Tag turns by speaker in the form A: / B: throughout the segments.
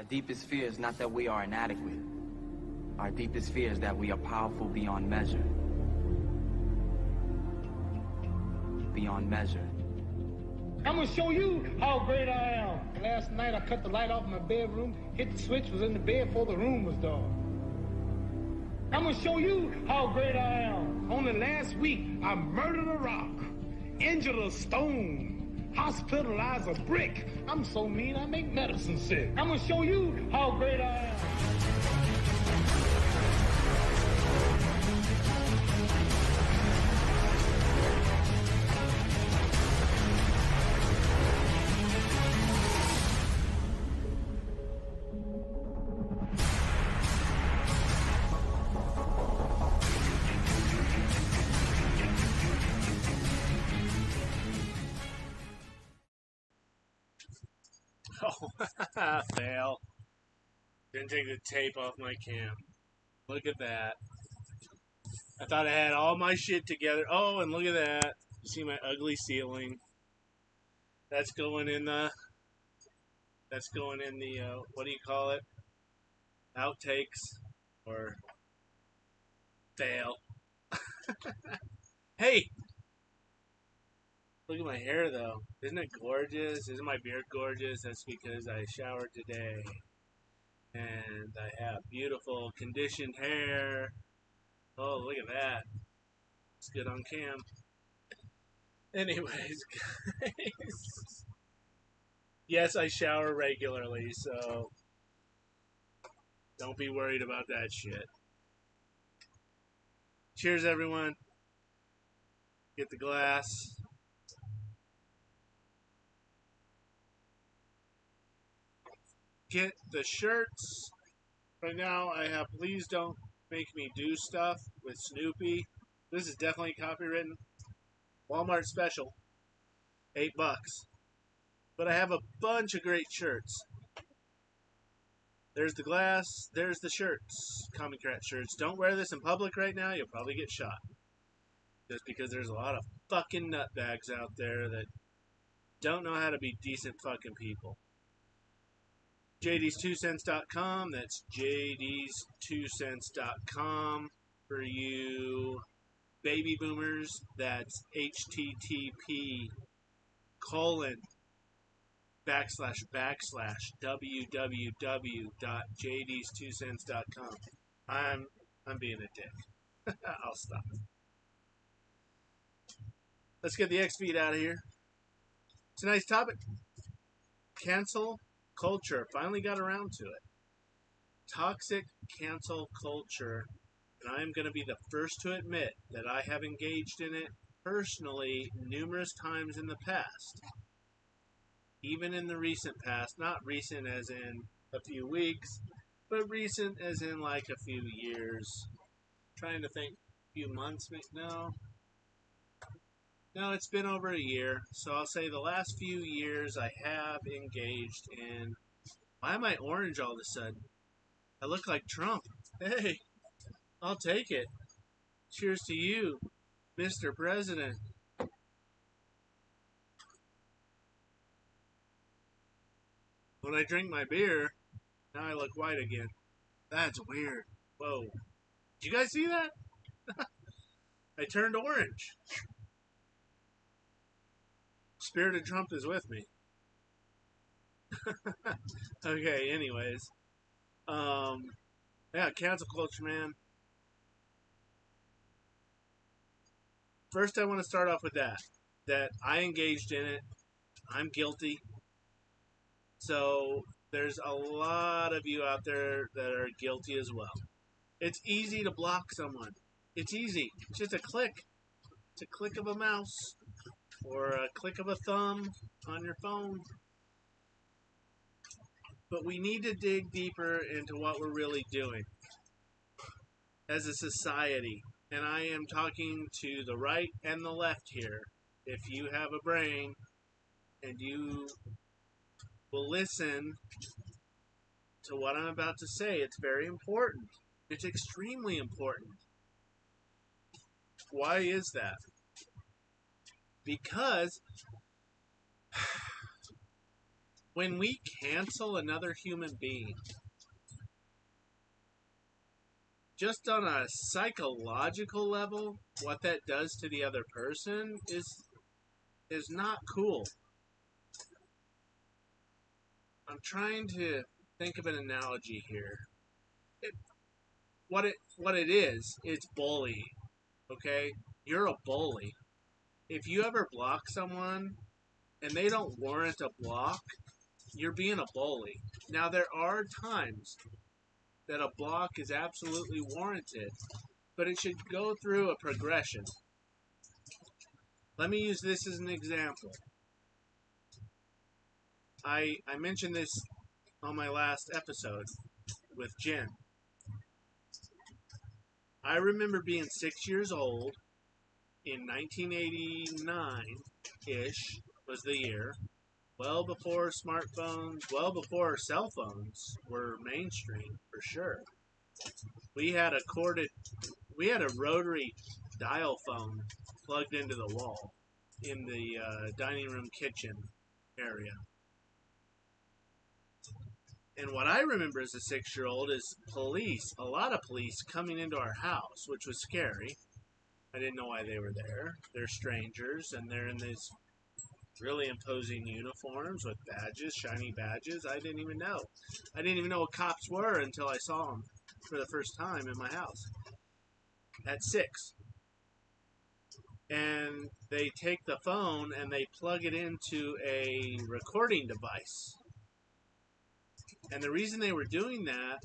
A: Our deepest fear is not that we are inadequate. Our deepest fear is that we are powerful beyond measure. Beyond measure.
B: I'm gonna show you how great I am. Last night I cut the light off in my bedroom, hit the switch, was in the bed before the room was dark. I'm gonna show you how great I am. Only last week I murdered a rock, injured a stone, hospitalized a brick. I'm so mean I make medicine sick. I'm gonna show you how great I am.
C: Oh, fail. Didn't take the tape off my cam. Look at that. I thought I had all my shit together. Oh, and look at that. You see my ugly ceiling? That's going in the, what do you call it? Outtakes. Or fail. Hey! Look at my hair, though. Isn't it gorgeous? Isn't my beard gorgeous? That's because I showered today. And I have beautiful conditioned hair. Oh, look at that. It's good on cam. Anyways, guys. Yes, I shower regularly, so don't be worried about that shit. Cheers, everyone. Get the glass. Get the shirts. Right now, I have Please Don't Make Me Do Stuff with Snoopy. This is definitely copywritten. Walmart special. $8. But I have a bunch of great shirts. There's the glass. There's the shirts. Comic Rat shirts. Don't wear this in public right now. You'll probably get shot. Just because there's a lot of fucking nutbags out there that don't know how to be decent fucking people. JD's2cents.com. That's JD's2cents.com for you baby boomers. That's http://www.jds2cents.com. I'm being a dick. I'll stop. Let's get the X feed out of here. Tonight's topic: cancel culture. Finally got around to it. Toxic cancel culture. And I am going to be the first to admit that I have engaged in it personally numerous times in the past. Even in the recent past. Not recent as in a few weeks, but recent as in like a few years. Trying to think, a few months, no. No, it's been over a year. So I'll say the last few years I have engaged in... Why am I orange all of a sudden? I look like Trump. Hey, I'll take it. Cheers to you, Mr. President. When I drink my beer, now I look white again. That's weird. Whoa. Did you guys see that? I turned orange. Spirit of Trump is with me. Okay, anyways. Yeah, cancel culture, man. First, I want to start off with that I engaged in it. I'm guilty. So, there's a lot of you out there that are guilty as well. It's easy to block someone. It's easy. It's just a click. It's a click of a mouse or a click of a thumb on your phone. But we need to dig deeper into what we're really doing as a society. And I am talking to the right and the left here. If you have a brain and you will listen to what I'm about to say, it's very important. It's extremely important. Why is that? Because when we cancel another human being, just on a psychological level, what that does to the other person is not cool. I'm trying to think of an analogy here. What it is, it's bullying. Okay? You're a bully. If you ever block someone and they don't warrant a block, you're being a bully. Now, there are times that a block is absolutely warranted, but it should go through a progression. Let me use this as an example. I mentioned this on my last episode with Jen. I remember being 6 years old in 1989-ish was the year, well before smartphones, well before cell phones were mainstream for sure. We had a rotary dial phone plugged into the wall in the dining room kitchen area. And what I remember as a 6-year-old is a lot of police coming into our house, which was scary. I didn't know why they were there. They're strangers, and they're in these really imposing uniforms with badges, shiny badges. I didn't even know. I didn't even know what cops were until I saw them for the first time in my house at 6. And they take the phone and they plug it into a recording device. And the reason they were doing that,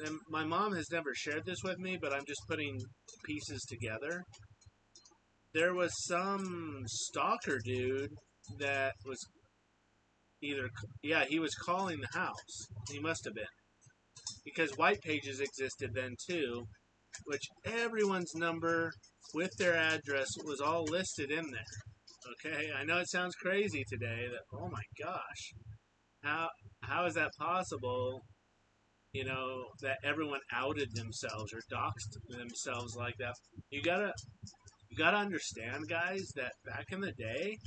C: and my mom has never shared this with me, but I'm just putting pieces together. There was some stalker dude that was he was calling the house. He must have been. Because white pages existed then too, which everyone's number with their address was all listed in there. Okay? I know it sounds crazy today that, oh my gosh, how is that possible, that everyone outed themselves or doxed themselves like that? You gotta understand, guys, that back in the day,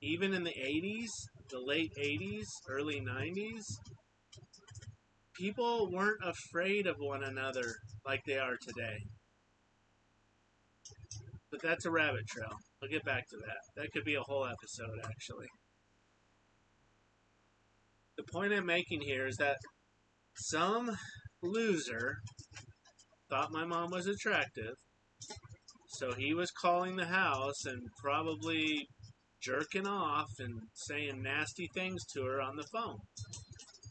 C: even in the 80s, the late 80s, early 90s, people weren't afraid of one another like they are today. But that's a rabbit trail. I'll get back to that. That could be a whole episode, actually. The point I'm making here is that some loser thought my mom was attractive, so he was calling the house and probably jerking off and saying nasty things to her on the phone.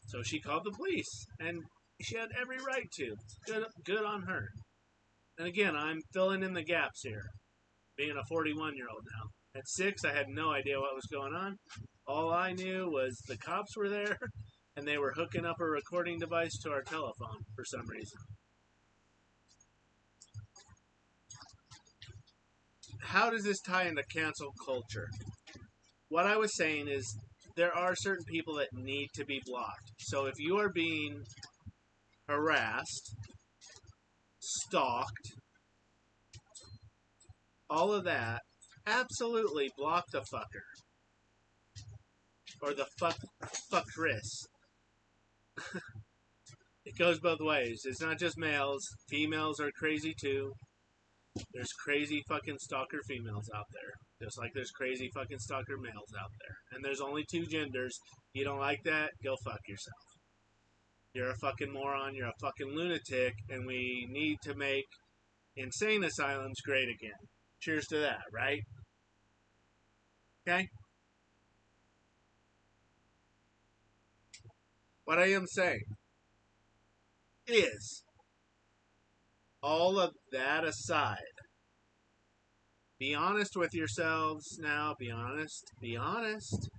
C: So she called the police, and she had every right to. Good on her. And again, I'm filling in the gaps here, being a 41-year-old now. At 6, I had no idea what was going on. All I knew was the cops were there, and they were hooking up a recording device to our telephone for some reason. How does this tie into cancel culture? What I was saying is there are certain people that need to be blocked. So if you are being harassed, stalked, all of that, absolutely block the fucker. Or the fuckress. It goes both ways. It's not just males. Females are crazy too. There's crazy fucking stalker females out there. Just like there's crazy fucking stalker males out there. And there's only 2 genders. You don't like that? Go fuck yourself. You're a fucking moron. You're a fucking lunatic. And we need to make insane asylums great again. Cheers to that, right? Okay? What I am saying is, all of that aside, be honest with yourselves now. Be honest. Be honest.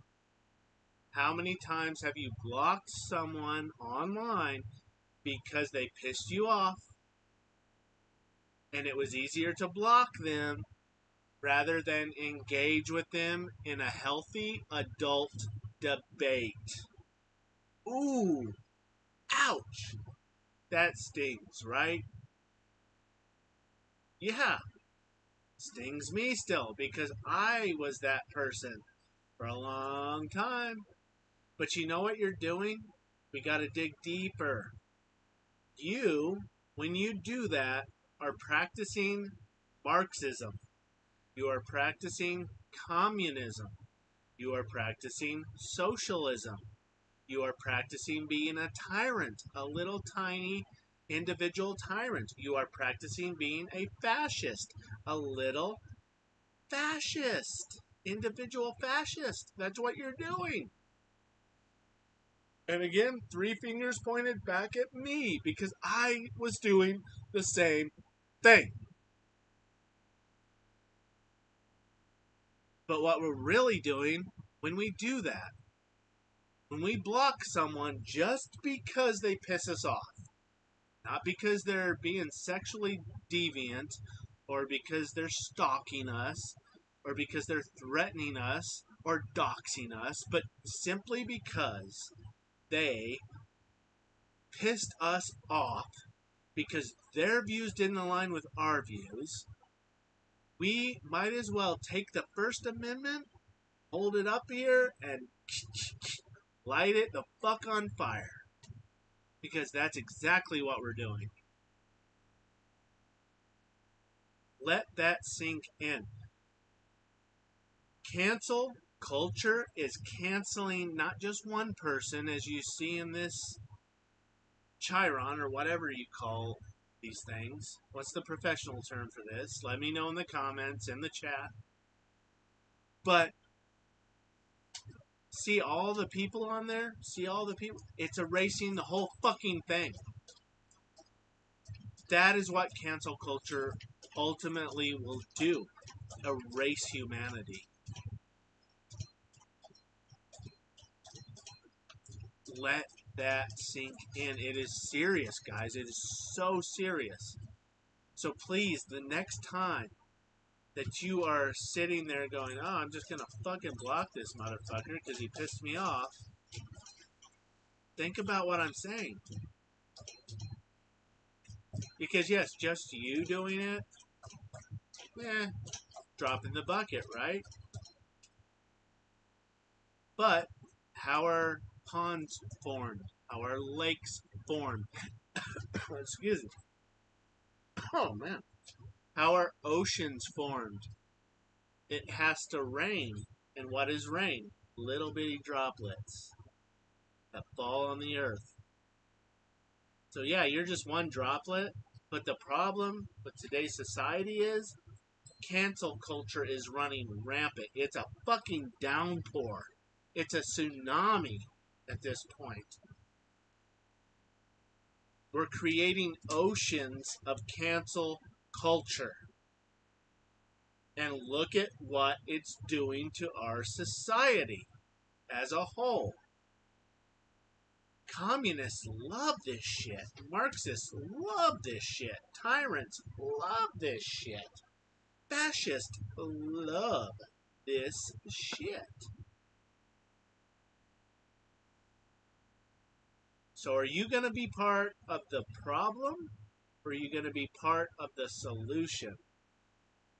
C: How many times have you blocked someone online because they pissed you off and it was easier to block them rather than engage with them in a healthy adult debate? Ooh, ouch. That stings, right? Yeah, stings me still because I was that person for a long time. But you know what you're doing? We got to dig deeper. You, when you do that, are practicing Marxism. You are practicing communism. You are practicing socialism. You are practicing being a tyrant, a little tiny individual tyrant. You are practicing being a fascist, a little fascist, individual fascist. That's what you're doing. And again, 3 fingers pointed back at me because I was doing the same thing. But what we're really doing when we do that, when we block someone just because they piss us off, not because they're being sexually deviant, or because they're stalking us, or because they're threatening us, or doxing us, but simply because they pissed us off because their views didn't align with our views, we might as well take the First Amendment, hold it up here, and light it the fuck on fire. Because that's exactly what we're doing. Let that sink in. Cancel culture is canceling not just one person, as you see in this Chiron, or whatever you call these things. What's the professional term for this? Let me know in the comments, in the chat. But see all the people on there? See all the people? It's erasing the whole fucking thing. That is what cancel culture ultimately will do. Erase humanity. Let that sink in. It is serious, guys. It is so serious. So please, the next time that you are sitting there going, oh, I'm just going to fucking block this motherfucker because he pissed me off, think about what I'm saying. Because yes, just you doing it, drop in the bucket, right? But how are ponds formed? How are lakes formed? Excuse me. Oh, man. How are oceans formed? It has to rain. And what is rain? Little bitty droplets that fall on the earth. So yeah, you're just one droplet. But the problem with today's society is cancel culture is running rampant. It's a fucking downpour. It's a tsunami at this point. We're creating oceans of cancel culture. And look at what it's doing to our society as a whole. Communists love this shit. Marxists love this shit. Tyrants love this shit. Fascists love this shit. So are you going to be part of the problem, or are you going to be part of the solution?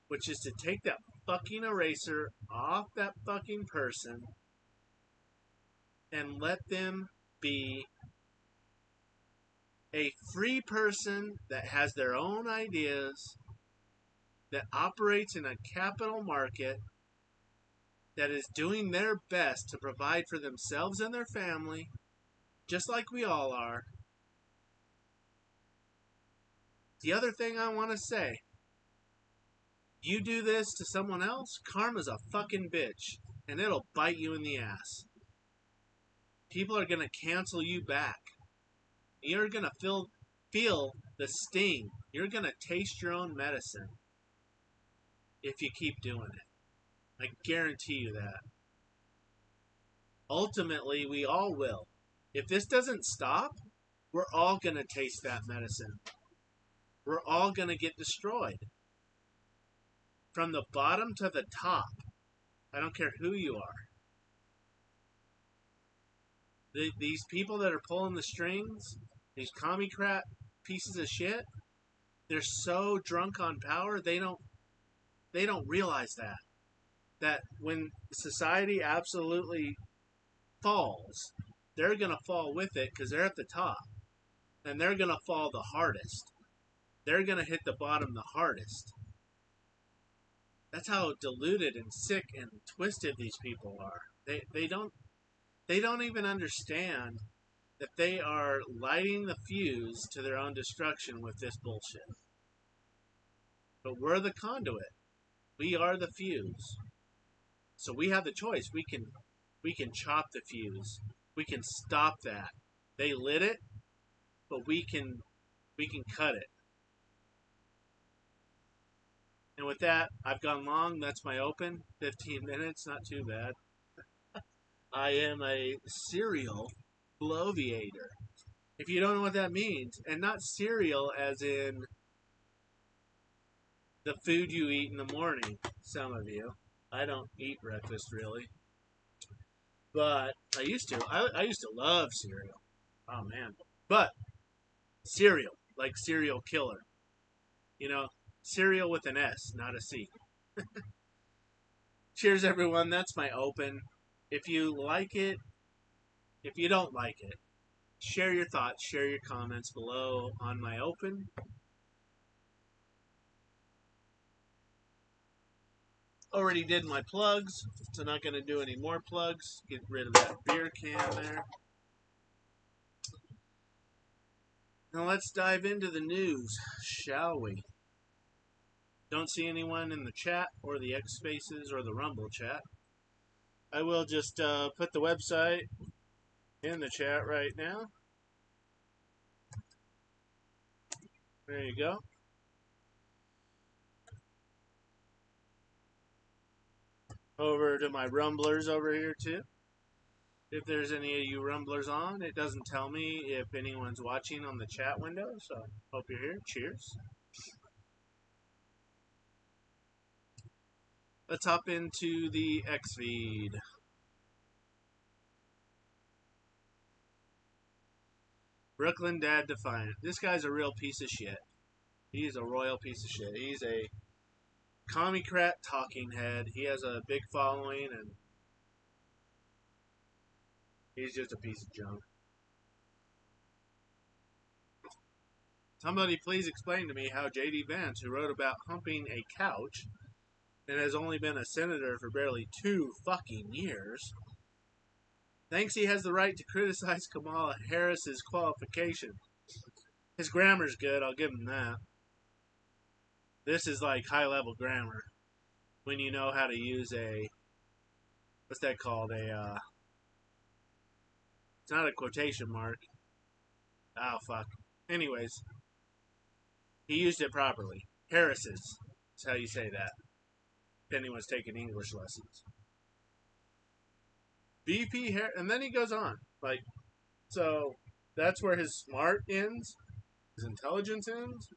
C: Which is to take that fucking eraser off that fucking person and let them be a free person that has their own ideas, that operates in a capital market, that is doing their best to provide for themselves and their family, just like we all are. The other thing I want to say, you do this to someone else, karma's a fucking bitch, and it'll bite you in the ass. People are going to cancel you back. You're going to feel the sting. You're going to taste your own medicine if you keep doing it. I guarantee you that. Ultimately, we all will. If this doesn't stop, we're all going to taste that medicine. We're all going to get destroyed. From the bottom to the top. I don't care who you are. These people that are pulling the strings, these commie crap pieces of shit, they're so drunk on power, they don't realize that. that when society absolutely falls, they're going to fall with it because they're at the top. And they're going to fall the hardest. They're going to hit the bottom the hardest. That's how deluded and sick and twisted these people are. They don't even understand that they are lighting the fuse to their own destruction with this bullshit. But we're the conduit. We are the fuse. So we have the choice. We can chop the fuse. We can stop that. They lit it, but we can cut it. And with that, I've gone long. That's my open. 15 minutes, not too bad. I am a serial bloviator. If you don't know what that means, and not cereal as in the food you eat in the morning, some of you. I don't eat breakfast really. But I used to. I used to love cereal. Oh man. But cereal, like serial killer. You know, cereal with an S, not a C. Cheers everyone, that's my open. If you like it, if you don't like it, share your thoughts, share your comments below on my open. Already did my plugs, so not going to do any more plugs. Get rid of that beer can there. Now let's dive into the news, shall we? Don't see anyone in the chat or the X Spaces or the Rumble chat. I will just put the website in the chat right now. There you go. Over to my Rumblers over here too. If there's any of you Rumblers on, it doesn't tell me if anyone's watching on the chat window, so hope you're here. Cheers. Let's hop into the X feed. Brooklyn Dad Defiant. This guy's a real piece of shit. He's a royal piece of shit. He's a commie-crat talking head. He has a big following, and he's just a piece of junk. Somebody please explain to me how J.D. Vance, who wrote about humping a couch and has only been a senator for barely 2 fucking years, thinks he has the right to criticize Kamala Harris's qualification. His grammar's good, I'll give him that. This is like high-level grammar. When you know how to use a, what's that called? It's not a quotation mark. Oh, fuck. Anyways, he used it properly. Harris's is how you say that. If anyone's taking English lessons. VP Harris, and then he goes on. Like, so that's where his smart ends? His intelligence ends?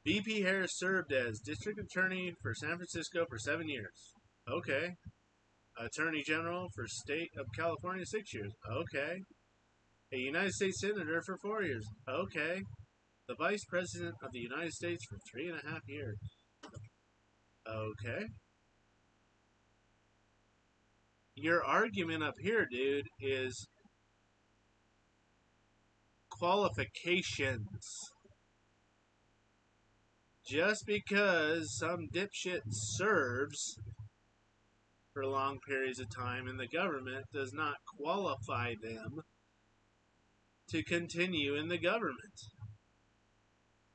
C: VP Harris served as district attorney for San Francisco for 7 years. Okay. Attorney General for State of California 6 years. Okay. A United States Senator for 4 years. Okay. The Vice President of the United States for 3.5 years. Okay. Your argument up here, dude, is qualifications. Just because some dipshit serves for long periods of time in the government does not qualify them to continue in the government.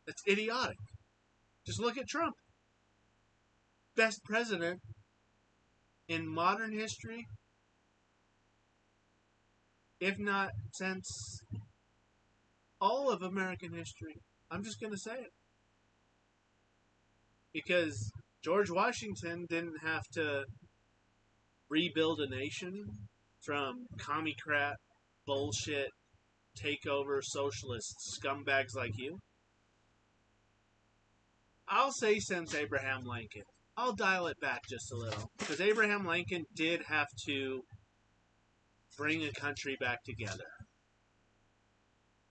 C: That's idiotic. Just look at Trump. Best president in modern history, if not since all of American history. I'm just going to say it. Because George Washington didn't have to rebuild a nation from commie-crat, bullshit, takeover, socialist scumbags like you. I'll say since Abraham Lincoln. I'll dial it back just a little. Because Abraham Lincoln did have to bring a country back together.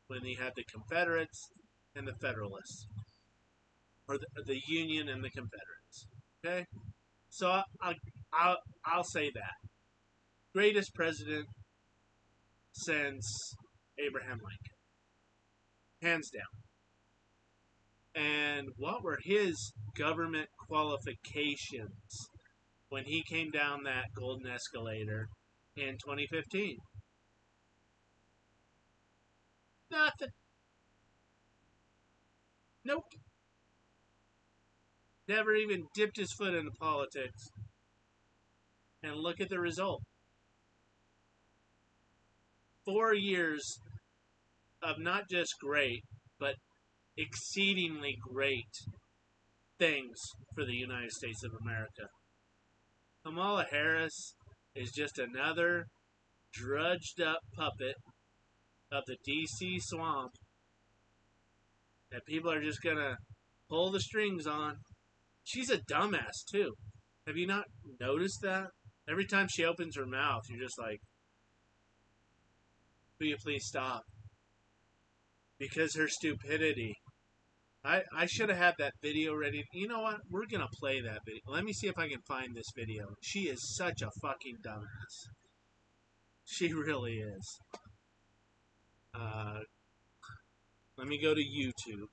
C: When he had the Confederates and the Federalists. Or the Union and the Confederates. Okay? So I'll say that. Greatest president since Abraham Lincoln. Hands down. And what were his government qualifications when he came down that golden escalator in 2015? Nothing. Nope. Never even dipped his foot into politics. And look at the result. 4 years of not just great, but exceedingly great things for the United States of America. Kamala Harris is just another drudged up puppet of the DC swamp that people are just gonna pull the strings on. She's a dumbass too. Have you not noticed that? Every time she opens her mouth, you're just like, will you please stop? Because her stupidity. I should have had that video ready. You know what? We're going to play that video. Let me see if I can find this video. She is such a fucking dumbass. She really is. Let me go to YouTube.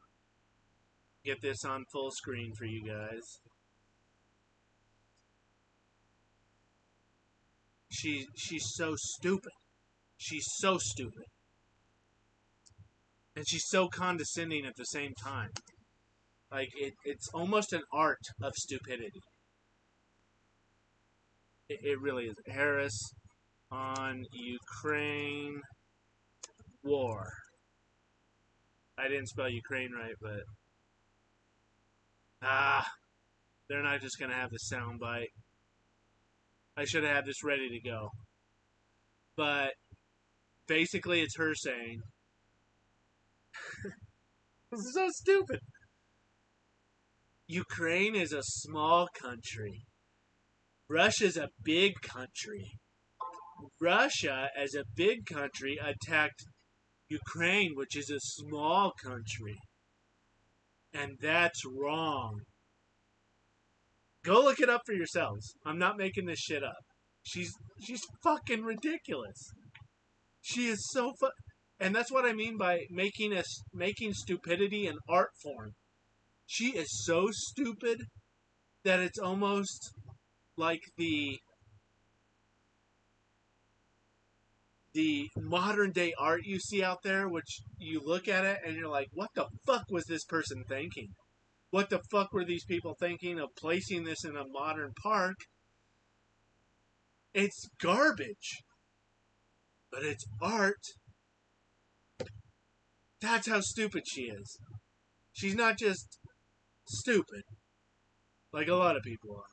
C: Get this on full screen for you guys. She's so stupid. She's so stupid. And she's so condescending at the same time. Like, it's almost an art of stupidity. It really is. Harris on Ukraine war. I didn't spell Ukraine right, but... they're not just going to have the sound bite. I should have had this ready to go. But, basically it's her saying... This is so stupid. Ukraine is a small country. Russia's a big country. Russia, as a big country, attacked Ukraine, which is a small country. And that's wrong. Go look it up for yourselves. I'm not making this shit up. She's fucking ridiculous. She is so and that's what I mean by making stupidity an art form. She is so stupid that it's almost like the modern day art you see out there, which you look at it and you're like, what the fuck was this person thinking? What the fuck were these people thinking of placing this in a modern park? It's garbage. But it's art. That's how stupid she is. She's not just stupid, like a lot of people are.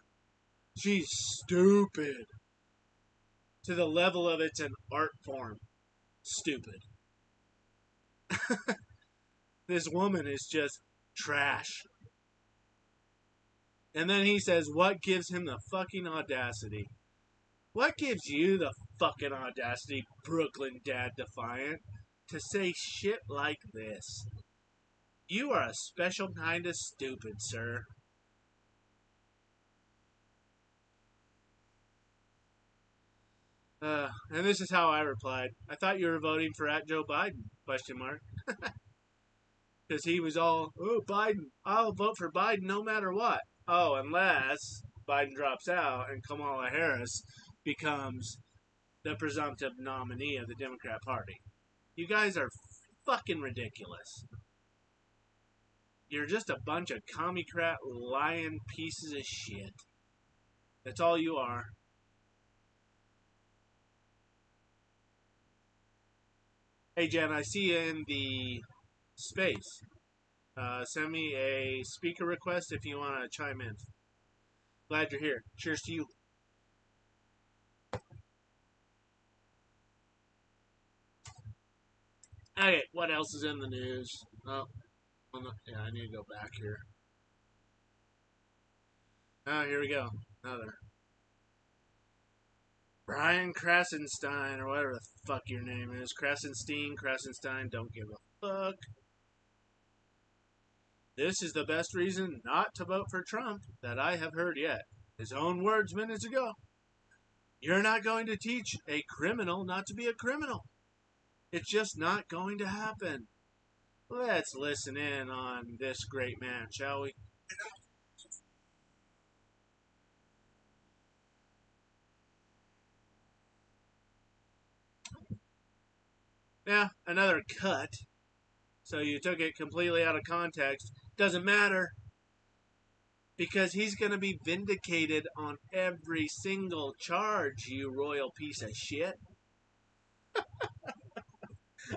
C: She's stupid. To the level of it's an art form. Stupid. This woman is just trash. And then he says, what gives him the fucking audacity? What gives you the fucking audacity, Brooklyn Dad Defiant, to say shit like this? You are a special kind of stupid, sir. And this is how I replied. I thought you were voting for @Joe Biden, question mark. Because he was all, oh, Biden, I'll vote for Biden no matter what. Oh, unless Biden drops out and Kamala Harris becomes the presumptive nominee of the Democrat Party. You guys are fucking ridiculous. You're just a bunch of commie-crat lying pieces of shit. That's all you are. Hey, Jen, I see you in the space. Send me a speaker request if you want to chime in. Glad you're here. Cheers to you. Okay, what else is in the news? Oh, yeah, I need to go back here. Oh, here we go. Another. Brian Krasenstein, or whatever the fuck your name is. Krasenstein, don't give a fuck. This is the best reason not to vote for Trump that I have heard yet. His own words minutes ago. You're not going to teach a criminal not to be a criminal. It's just not going to happen. Let's listen in on this great man, shall we? Yeah, another cut. So you took it completely out of context. Doesn't matter. Because he's going to be vindicated on every single charge, you royal piece of shit.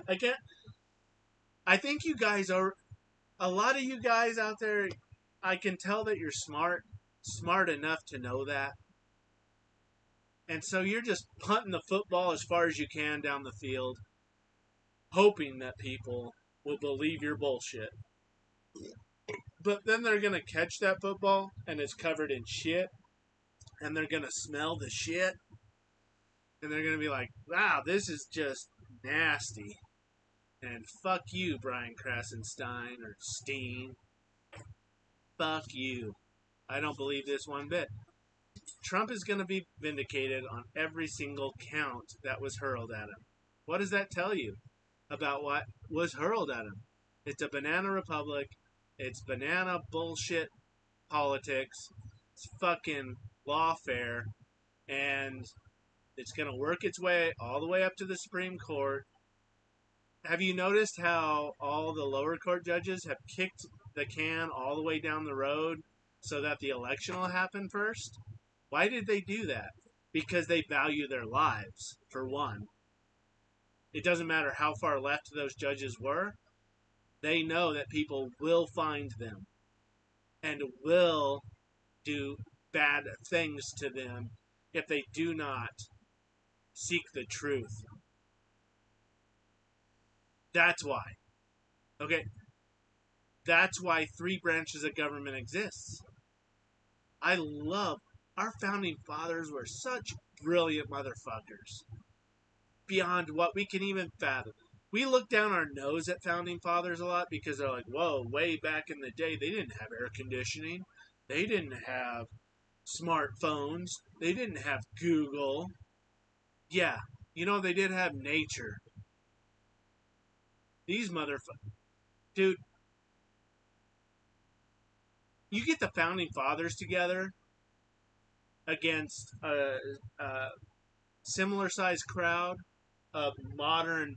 C: I can't. I think you guys are. A lot of you guys out there, I can tell that you're smart enough to know that. And so you're just punting the football as far as you can down the field, hoping that people will believe your bullshit. But then they're going to catch that football and it's covered in shit. And they're going to smell the shit. And they're going to be like, wow, this is just nasty. And fuck you, Brian Krasenstein or Steen. Fuck you. I don't believe this one bit. Trump is going to be vindicated on every single count that was hurled at him. What does that tell you about what was hurled at him? It's a banana republic. It's banana bullshit politics. It's fucking lawfare. And it's going to work its way all the way up to the Supreme Court. Have you noticed how all the lower court judges have kicked the can all the way down the road so that the election will happen first? Why did they do that? Because they value their lives, for one. It doesn't matter how far left those judges were. They know that people will find them and will do bad things to them if they do not seek the truth. That's why. Okay? That's why three branches of government exists. I love our founding fathers were such brilliant motherfuckers. Beyond what we can even fathom. We look down our nose at founding fathers a lot because they're like, whoa, way back in the day, they didn't have air conditioning. They didn't have smartphones. They didn't have Google. Yeah, they did have nature. These motherfuckers. Dude, you get the founding fathers together against a similar sized crowd of modern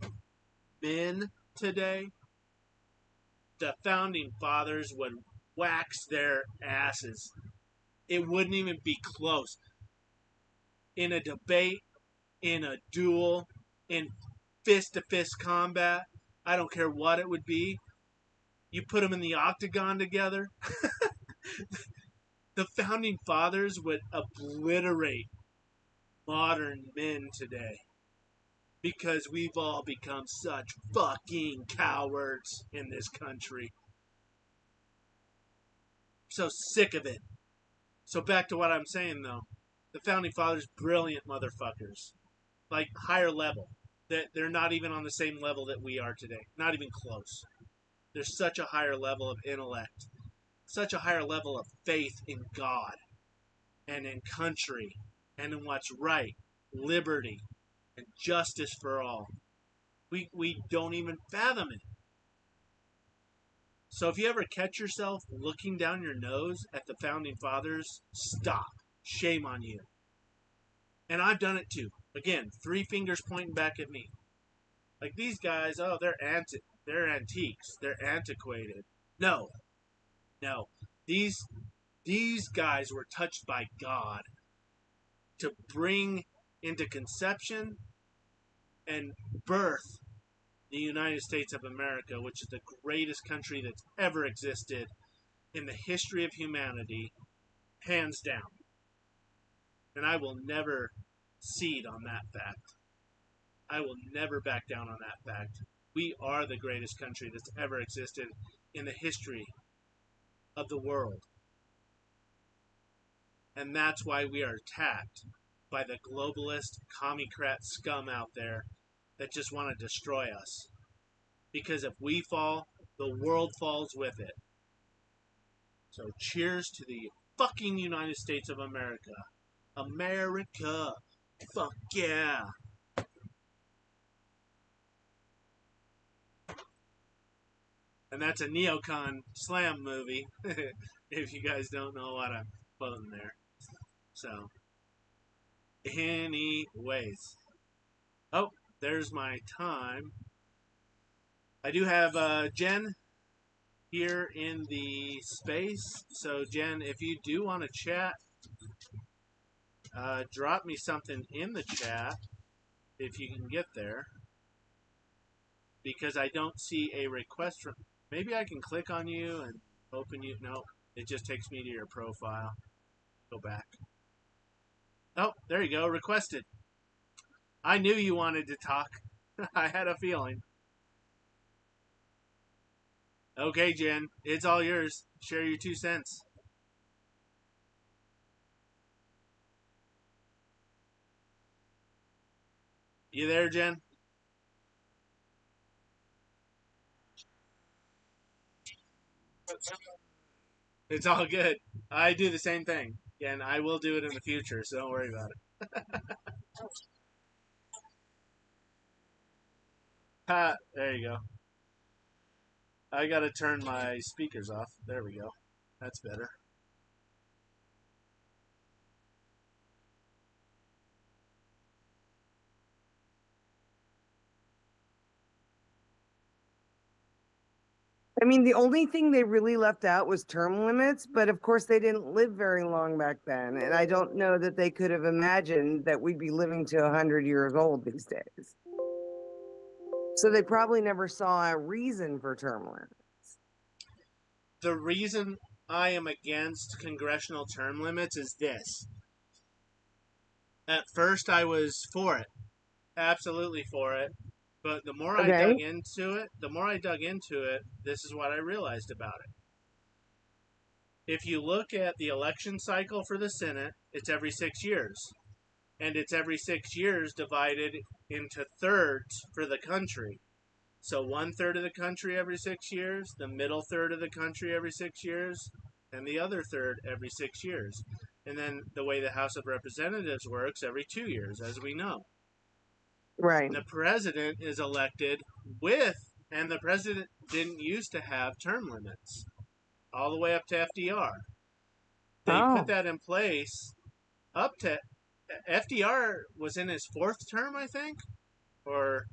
C: men today, the founding fathers would wax their asses. It wouldn't even be close. In a debate, in a duel, in fist-to-fist combat, I don't care what it would be, you put them in the octagon together, the founding fathers would obliterate modern men today. Because we've all become such fucking cowards in this country. So sick of it. So back to what I'm saying though. The founding fathers, brilliant motherfuckers. Like higher level. They're not even on the same level that we are today. Not even close. There's such a higher level of intellect. Such a higher level of faith in God. And in country. And in what's right. Liberty. And justice for all. We don't even fathom it. So if you ever catch yourself looking down your nose at the founding fathers, stop. Shame on you. And I've done it too. Again, 3 fingers pointing back at me. Like these guys, oh, they're antiques. They're antiquated. No. These guys were touched by God to bring into conception and birth the United States of America, which is the greatest country that's ever existed in the history of humanity, hands down. And I will never cede on that fact. I will never back down on that fact. We are the greatest country that's ever existed in the history of the world. And that's why we are attacked by the globalist, commie-crat scum out there that just want to destroy us. Because if we fall, the world falls with it. So cheers to the fucking United States of America. America. Fuck yeah. And that's a neocon slam movie, if you guys don't know what I'm quoting there. So, anyways. Oh, there's my time. I do have Jen here in the space. So, Jen, if you do want to chat, drop me something in the chat if you can get there. Because I don't see a request from... Maybe I can click on you and open you. No, it just takes me to your profile. Go back. Oh, there you go. Requested. I knew you wanted to talk. I had a feeling. Okay, Jen. It's all yours. Share your 2 cents. You there, Jen? It's all good. I do the same thing. And I will do it in the future, so don't worry about it. Ha! There you go. I gotta turn my speakers off. There we go. That's better.
D: I mean, the only thing they really left out was term limits, but of course they didn't live very long back then. And I don't know that they could have imagined that we'd be living to 100 years old these days. So they probably never saw a reason for term limits.
C: The reason I am against congressional term limits is this. At first I was for it. Absolutely for it. But the more I dug into it, this is what I realized about it. If you look at the election cycle for the Senate, it's every 6 years. And it's every 6 years divided into thirds for the country. So 1/3 of the country every 6 years, the middle third of the country every 6 years, and the other third every 6 years. And then the way the House of Representatives works, every 2 years, as we know.
D: Right.
C: The president is elected with, and the president didn't used to have term limits, all the way up to FDR. They put that in place up to, FDR was in his 4th term, I think, or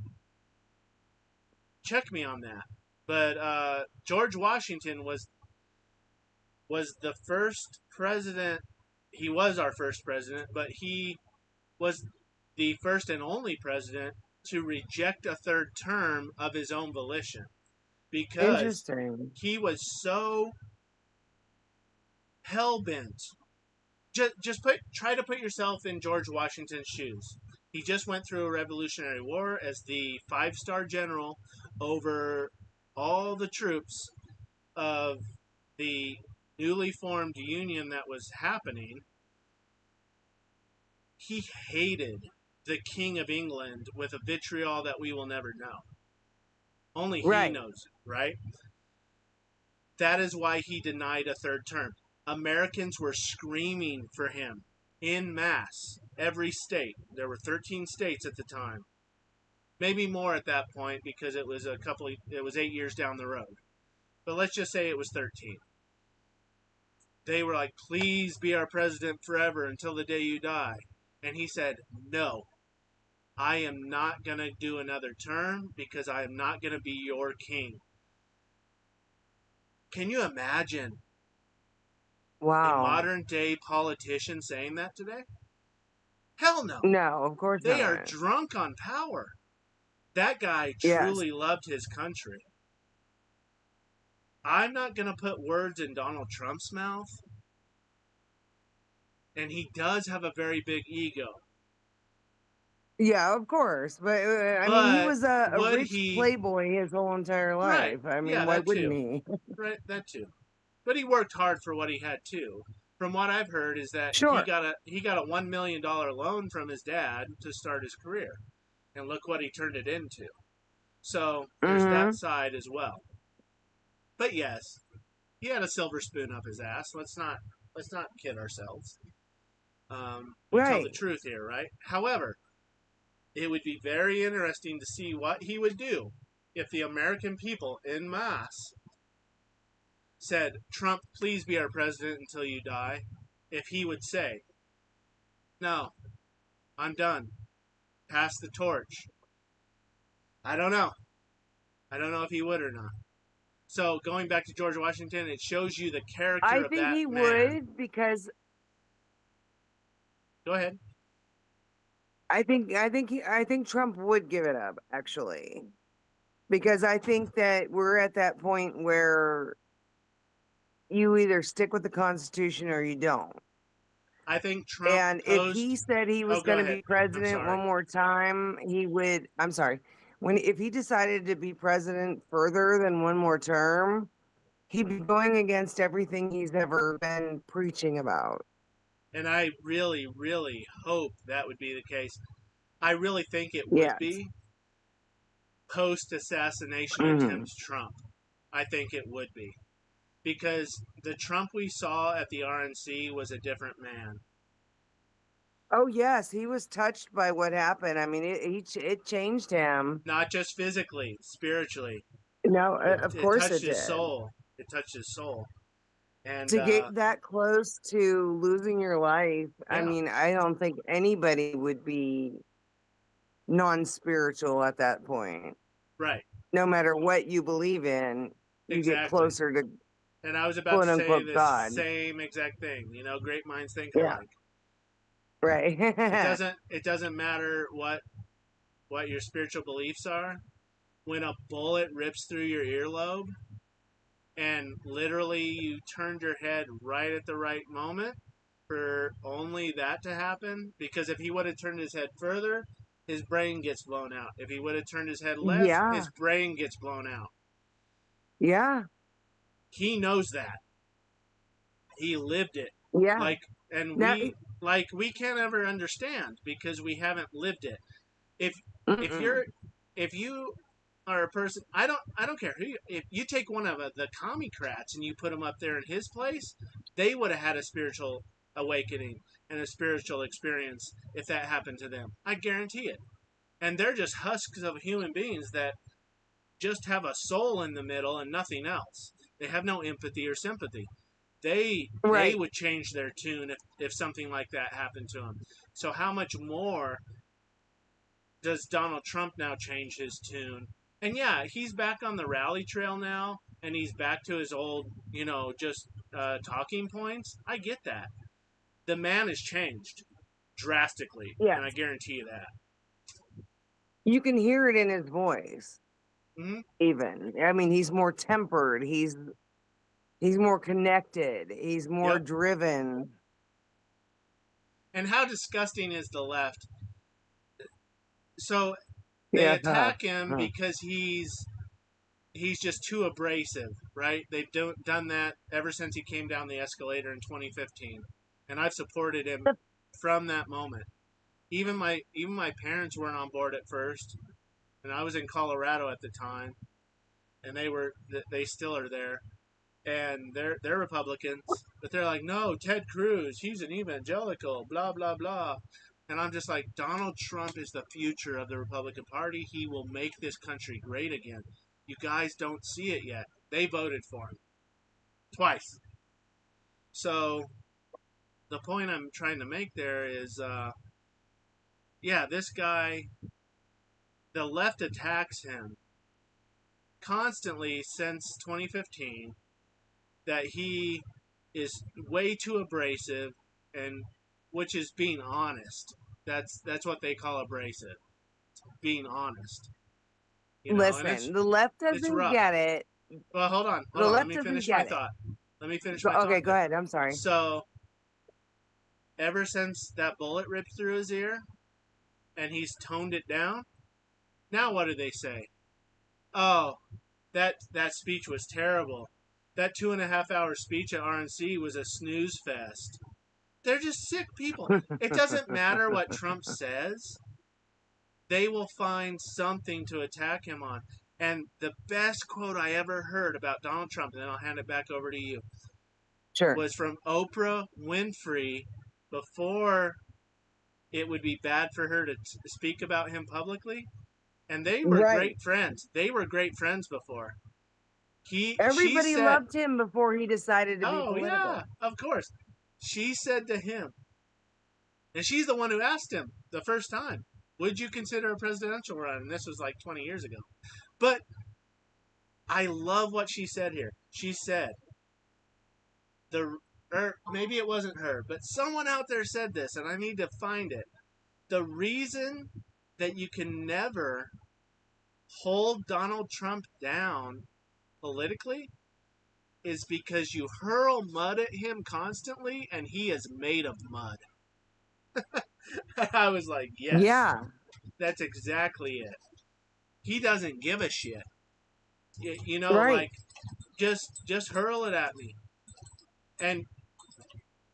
C: check me on that. But George Washington was the first president. He was our first president, but he was the first and only president to reject a 3rd term of his own volition, because he was so hell-bent. Try to put yourself in George Washington's shoes. He just went through a Revolutionary War as the 5-star general over all the troops of the newly formed union that was happening. He hated the King of England with a vitriol that we will never know. Only he knows it, right? That is why he denied a 3rd term. Americans were screaming for him en masse. Every state. There were 13 states at the time. Maybe more at that point, because it was 8 years down the road. But let's just say it was 13. They were like, please be our president forever until the day you die. And he said, no, I am not going to do another term because I am not going to be your king. Can you imagine a modern day politician saying that today? Hell no.
D: No, of course not.
C: They are drunk on power. That guy truly loved his country. I'm not going to put words in Donald Trump's mouth. And he does have a very big ego.
D: Yeah, of course. But I mean, he was a rich playboy his whole entire life.
C: Right.
D: I mean, why wouldn't he?
C: Right, that too. But he worked hard for what he had too. From what I've heard is that he got a $1 million loan from his dad to start his career. And look what he turned it into. So there's that side as well. But yes, he had a silver spoon up his ass. Let's not kid ourselves. We tell the
D: Right.
C: truth here, right? However, it would be very interesting to see what he would do if the American people en masse said, Trump, please be our president until you die. If he would say, no, I'm done. Pass the torch. I don't know. I don't know if he would or not. So going back to George Washington, it shows you the character
D: I
C: of
D: think
C: that
D: he
C: man.
D: would because
C: Go ahead.
D: I think Trump would give it up actually. Because I think that we're at that point where you either stick with the Constitution or you don't.
C: I think Trump
D: And if
C: posed.
D: he said he
C: Oh,
D: was
C: go
D: going to
C: ahead.
D: be
C: I'm
D: president
C: sorry.
D: one more time, he would. I'm sorry. If he decided to be president further than one more term, he'd be going against everything he's ever been preaching about.
C: And I really, really hope that would be the case. I really think it would
D: Yes.
C: be post assassination
D: Hmm.
C: attempts Trump. I think it would be. Because the Trump we saw at the RNC was a different man.
D: Oh yes, he was touched by what happened. I mean, it changed him.
C: Not just physically, spiritually.
D: No,
C: It,
D: of
C: it
D: course
C: touched
D: it
C: his
D: did.
C: soul. It touched his soul. And
D: To get that close to losing your life, I
C: yeah,
D: mean, I don't think anybody would be non-spiritual at that point.
C: right.
D: No matter what you believe in, you get
C: Exactly.
D: closer to
C: And I was about
D: quote
C: to say
D: unquote
C: the
D: God.
C: same exact thing. You know, great minds think
D: Yeah,
C: alike.
D: right.
C: It doesn't matter what your spiritual beliefs are. When a bullet rips through your earlobe and literally you turned your head right at the right moment for only that to happen, because if he would have turned his head further, his brain gets blown out. If he would have turned his head left,
D: Yeah,
C: his brain gets blown out.
D: yeah,
C: He knows that. He lived it.
D: yeah.
C: Like and
D: Now,
C: we can't ever understand because we haven't lived it. If if
D: mm-mm.
C: you're if you are a person, I don't care who if you take one of the commie-crats and you put them up there in his place, they would have had a spiritual awakening and a spiritual experience if that happened to them. I guarantee it. And they're just husks of human beings that just have a soul in the middle and nothing else. They have no empathy or sympathy. They
D: Right.
C: would change their tune if something like that happened to them. So how much more does Donald Trump now change his tune? And yeah, he's back on the rally trail now, and he's back to his old, just talking points. I get that. The man has changed drastically, and I
D: Yes,
C: guarantee you that.
D: you can hear it in his voice.
C: Mm-hmm.
D: Even, I mean, he's more tempered. He's more connected. He's more
C: Yep.
D: driven.
C: And how disgusting is the left? So they
D: Yeah.
C: attack him because he's just too abrasive, right? They've done that ever since he came down the escalator in 2015, and I've supported him from that moment. Even my parents weren't on board at first, and I was in Colorado at the time, and they still are there, and they're Republicans, but they're like, no, Ted Cruz, he's an evangelical, blah blah blah. And I'm just like, Donald Trump is the future of the Republican Party. He will make this country great again. You guys don't see it yet. They voted for him twice. So the point I'm trying to make there is, yeah, this guy, the left attacks him constantly since 2015. That he is way too abrasive, and which is being honest. That's what they call abrasive, being honest. And
D: Listen, the left
C: it's
D: doesn't
C: rough.
D: get it.
C: Well, hold
D: The
C: on. Let
D: left
C: me
D: doesn't
C: finish my
D: get it.
C: thought. Let me finish my
D: Okay,
C: thought
D: go
C: there.
D: ahead. I'm sorry.
C: So, ever since that bullet ripped through his ear, and he's toned it down, now what do they say? Oh, that speech was terrible. That 2.5 hour speech at RNC was a snooze fest. They're just sick people. It doesn't matter what Trump says. They will find something to attack him on. And the best quote I ever heard about Donald Trump, and then I'll hand it back over to you,
D: Sure.
C: was from Oprah Winfrey before it would be bad for her to speak about him publicly. And they were
D: Right.
C: great friends. They were great friends before. She
D: Everybody
C: said,
D: loved him before he decided to be
C: "Oh yeah,
D: political.
C: of course." She said to him, and she's the one who asked him the first time, "Would you consider a presidential run?" And this was like 20 years ago. But I love what she said here. She said, or maybe it wasn't her, but someone out there said this, and I need to find it. The reason that you can never hold Donald Trump down politically is because you hurl mud at him constantly, and he is made of mud. I was like, yes,
D: Yeah.
C: that's exactly it. He doesn't give a shit.
D: Right.
C: Like just hurl it at me. And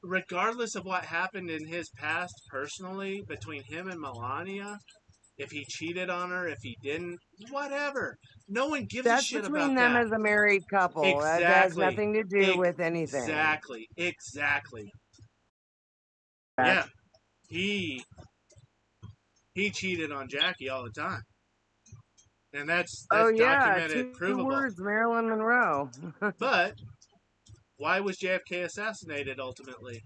C: regardless of what happened in his past personally between him and Melania, if he cheated on her, if he didn't, whatever. No one gives a
D: That's
C: shit
D: between
C: about
D: them
C: that.
D: as a married couple. That has
C: Exactly.
D: nothing to do with anything.
C: Exactly.
D: Back.
C: Yeah. He he cheated on Jackie all the time. And that's
D: Oh yeah,
C: documented,
D: two
C: provable.
D: words, Marilyn Monroe.
C: But why was JFK assassinated ultimately?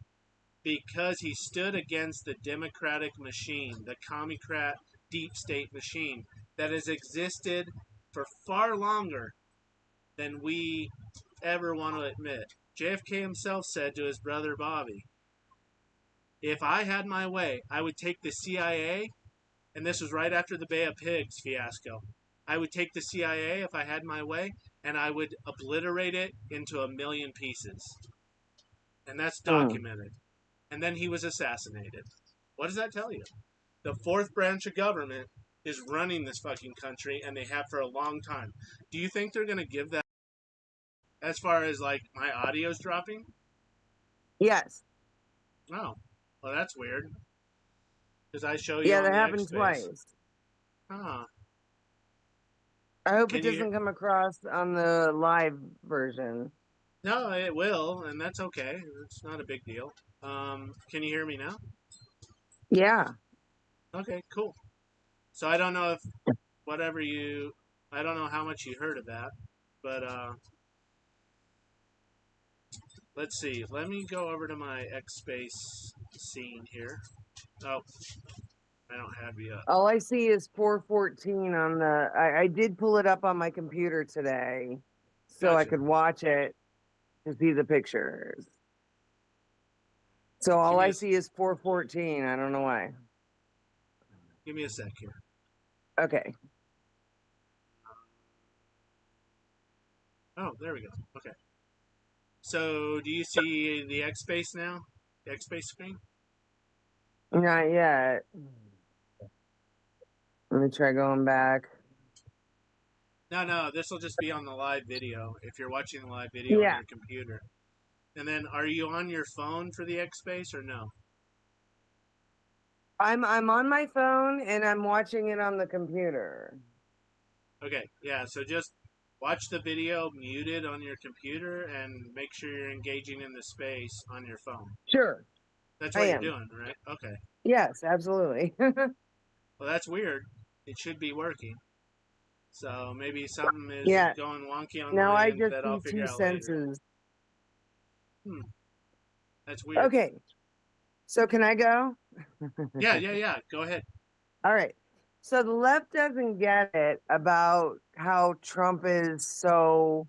C: Because he stood against the democratic machine, the commie-crat deep state machine that has existed for far longer than we ever want to admit. JFK himself said to his brother Bobby, if I had my way, I would take the CIA, and this was right after the Bay of Pigs fiasco. I would take the CIA if I had my way, and I would obliterate it into a million pieces. And that's
D: Hmm.
C: documented. And then he was assassinated. What does that tell you? The fourth branch of government is running this fucking country, and they have for a long time. Do you think they're going to give that as far as like my audio's dropping?
D: Yes.
C: Oh, well, that's weird. Because I show you
D: Yeah,
C: on
D: that
C: the X
D: happened
C: space.
D: twice.
C: Huh.
D: I hope it
C: Can you hear?
D: doesn't come across on the live version.
C: No, it will, and that's okay. It's not a big deal. Can you hear me now?
D: Yeah.
C: Okay, cool. So I don't know if whatever you, I don't know how much you heard of that, but let's see. Let me go over to my X space scene here. Oh, I don't have you up.
D: All I see is 414 on the. I did pull it up on my computer today so I
C: Gotcha.
D: could watch it to see the pictures. So
C: Give
D: all
C: me
D: I
C: a
D: see is 414. I don't know why.
C: give me a sec here.
D: Okay.
C: Oh, there we go. Okay. So do you see the X space now? The X space screen?
D: Not yet. Let me try going back.
C: No. This will just be on the live video if you're watching the live video on
D: Yeah.
C: your computer. And then, are you on your phone for the X space or no?
D: I'm on my phone and I'm watching it on the computer.
C: Okay, yeah. So just watch the video muted on your computer and make sure you're engaging in the space on your phone.
D: Sure.
C: That's
D: I
C: what you're
D: am.
C: doing, right? Okay.
D: Yes, absolutely.
C: Well, that's weird. It should be working. So maybe something is
D: Yeah.
C: going wonky on
D: Now
C: my
D: I
C: end
D: just
C: that I'll
D: see
C: figure
D: two
C: out later.
D: senses.
C: That's weird.
D: Okay. So can I go?
C: Yeah. Go ahead.
D: All right. So the left doesn't get it about how Trump is so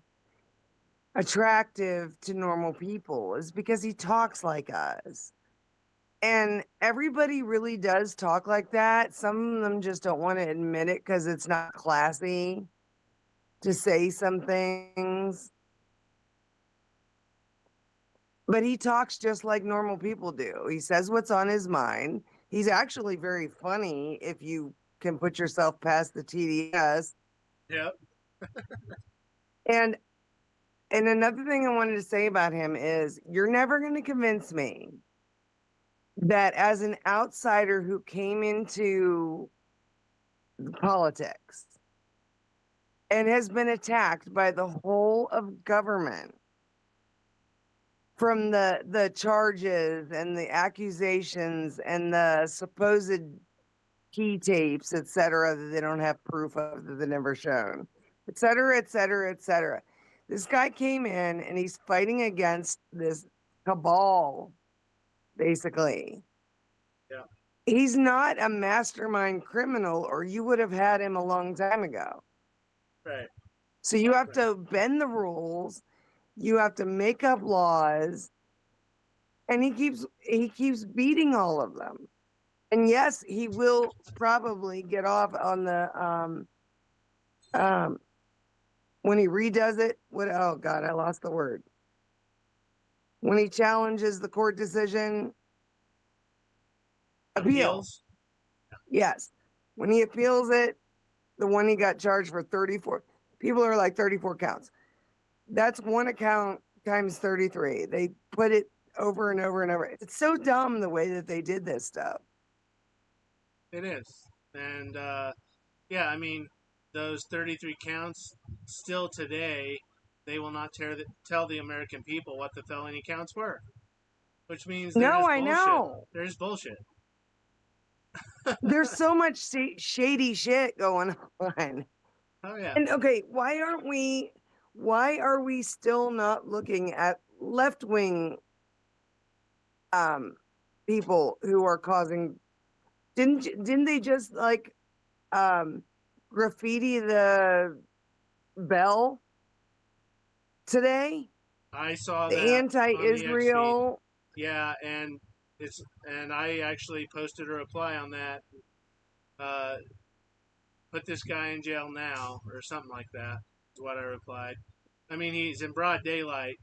D: attractive to normal people is because he talks like us. And everybody really does talk like that. Some of them just don't want to admit it because it's not classy to say some things. But he talks just like normal people do. He says what's on his mind. He's actually very funny if you can put yourself past the TDS.
C: Yep.
D: And another thing I wanted to say about him is you're never going to convince me that as an outsider who came into politics and has been attacked by the whole of government, from the charges and the accusations and the supposed key tapes, etc., that they don't have proof of, that they never shown, etc., etc., etc. This guy came in and he's fighting against this cabal, basically.
C: Yeah.
D: He's not a mastermind criminal, or you would have had him a long time ago.
C: Right.
D: So you have to bend the rules, you have to make up laws, and he keeps beating all of them. And yes, he will probably get off on the when he redoes it. Oh God, I lost the word. When he challenges the court decision, appeal.
C: Appeals?
D: Yes. When he appeals it, the one he got charged for 34, people are like 34 counts. That's one account times 33. They put it over and over and over. It's so dumb the way that they did this stuff.
C: It is. And, yeah, I mean, those 33 counts, still today, they will not tell the American people what the felony counts were. Which means they're
D: No,
C: just
D: I
C: bullshit.
D: know.
C: They're just bullshit.
D: There's so much shady shit going on.
C: Oh, yeah.
D: And okay, why are we still not looking at left-wing people who are causing, didn't they just like graffiti the bell today?
C: I saw
D: The
C: that on the X feed.
D: anti-Israel.
C: Yeah, and I actually posted a reply on that. Put this guy in jail now, or something like that, is what I replied. I mean, he's in broad daylight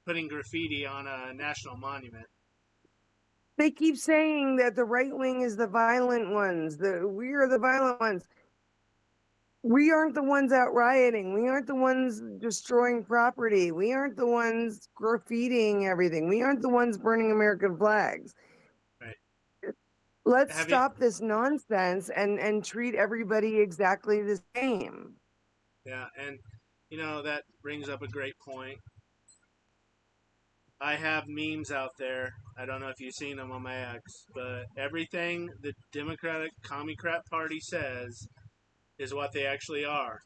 C: putting graffiti on a national monument.
D: They keep saying that the right wing is the violent ones. We are the violent ones. We aren't the ones out rioting. We aren't the ones destroying property. We aren't the ones graffitiing everything. We aren't the ones burning American flags.
C: Right.
D: Let's stop this nonsense and treat everybody exactly the same.
C: Yeah, and you know, that brings up a great point. I have memes out there. I don't know if you've seen them on my X, but everything the Democratic Commie-Crap Party says is what they actually are.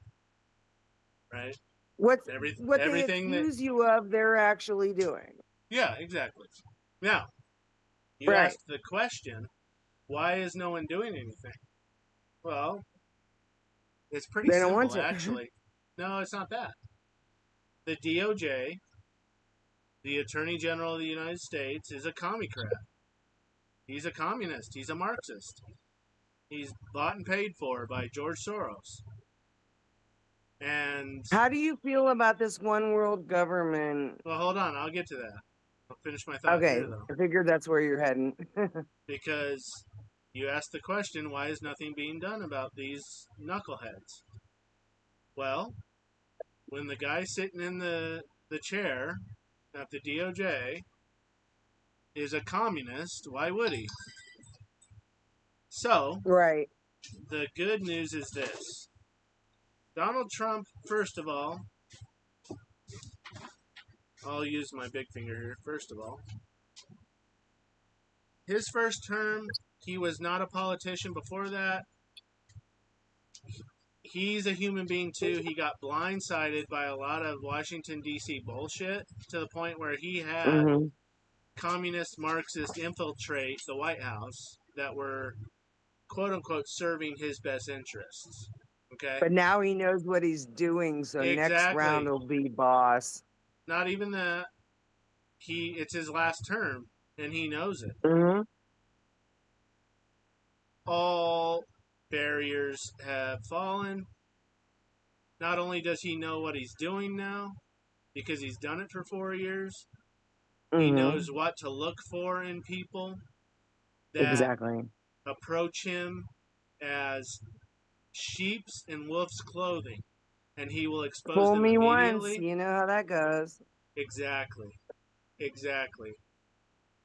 C: Right?
D: What
C: everything
D: they accuse you of, they're actually doing.
C: Yeah, exactly. Now, you asked the question, why is no one doing anything? Well, it's pretty
D: they don't
C: simple,
D: want to.
C: actually. No, it's not that. The DOJ, the Attorney General of the United States, is a commie-crap. He's a communist. He's a Marxist. He's bought and paid for by George Soros. And
D: how do you feel about this one world government?
C: Well, hold on. I'll get to that. I'll finish my thought
D: okay,
C: here, though.
D: I figured that's where you're heading.
C: Because you asked the question, why is nothing being done about these knuckleheads? Well, when the guy sitting in the chair at the DOJ is a communist, why would he? So,
D: right.
C: The good news is this. Donald Trump, first of all, I'll use my big finger here, first of all. His first term, he was not a politician before that. He's a human being too. He got blindsided by a lot of Washington, D.C. bullshit to the point where he had communist Marxists infiltrate the White House that were, quote unquote, serving his best interests. Okay?
D: But now he knows what he's doing, so next round will be boss.
C: Not even that. It's his last term, and he knows it.
D: Mm-hmm.
C: All barriers have fallen. Not only does he know what he's doing now, because he's done it for 4 years, he knows what to look for in people that approach him as sheep's in wolf's clothing, and he will expose them immediately.
D: Once, you know how that goes.
C: Exactly.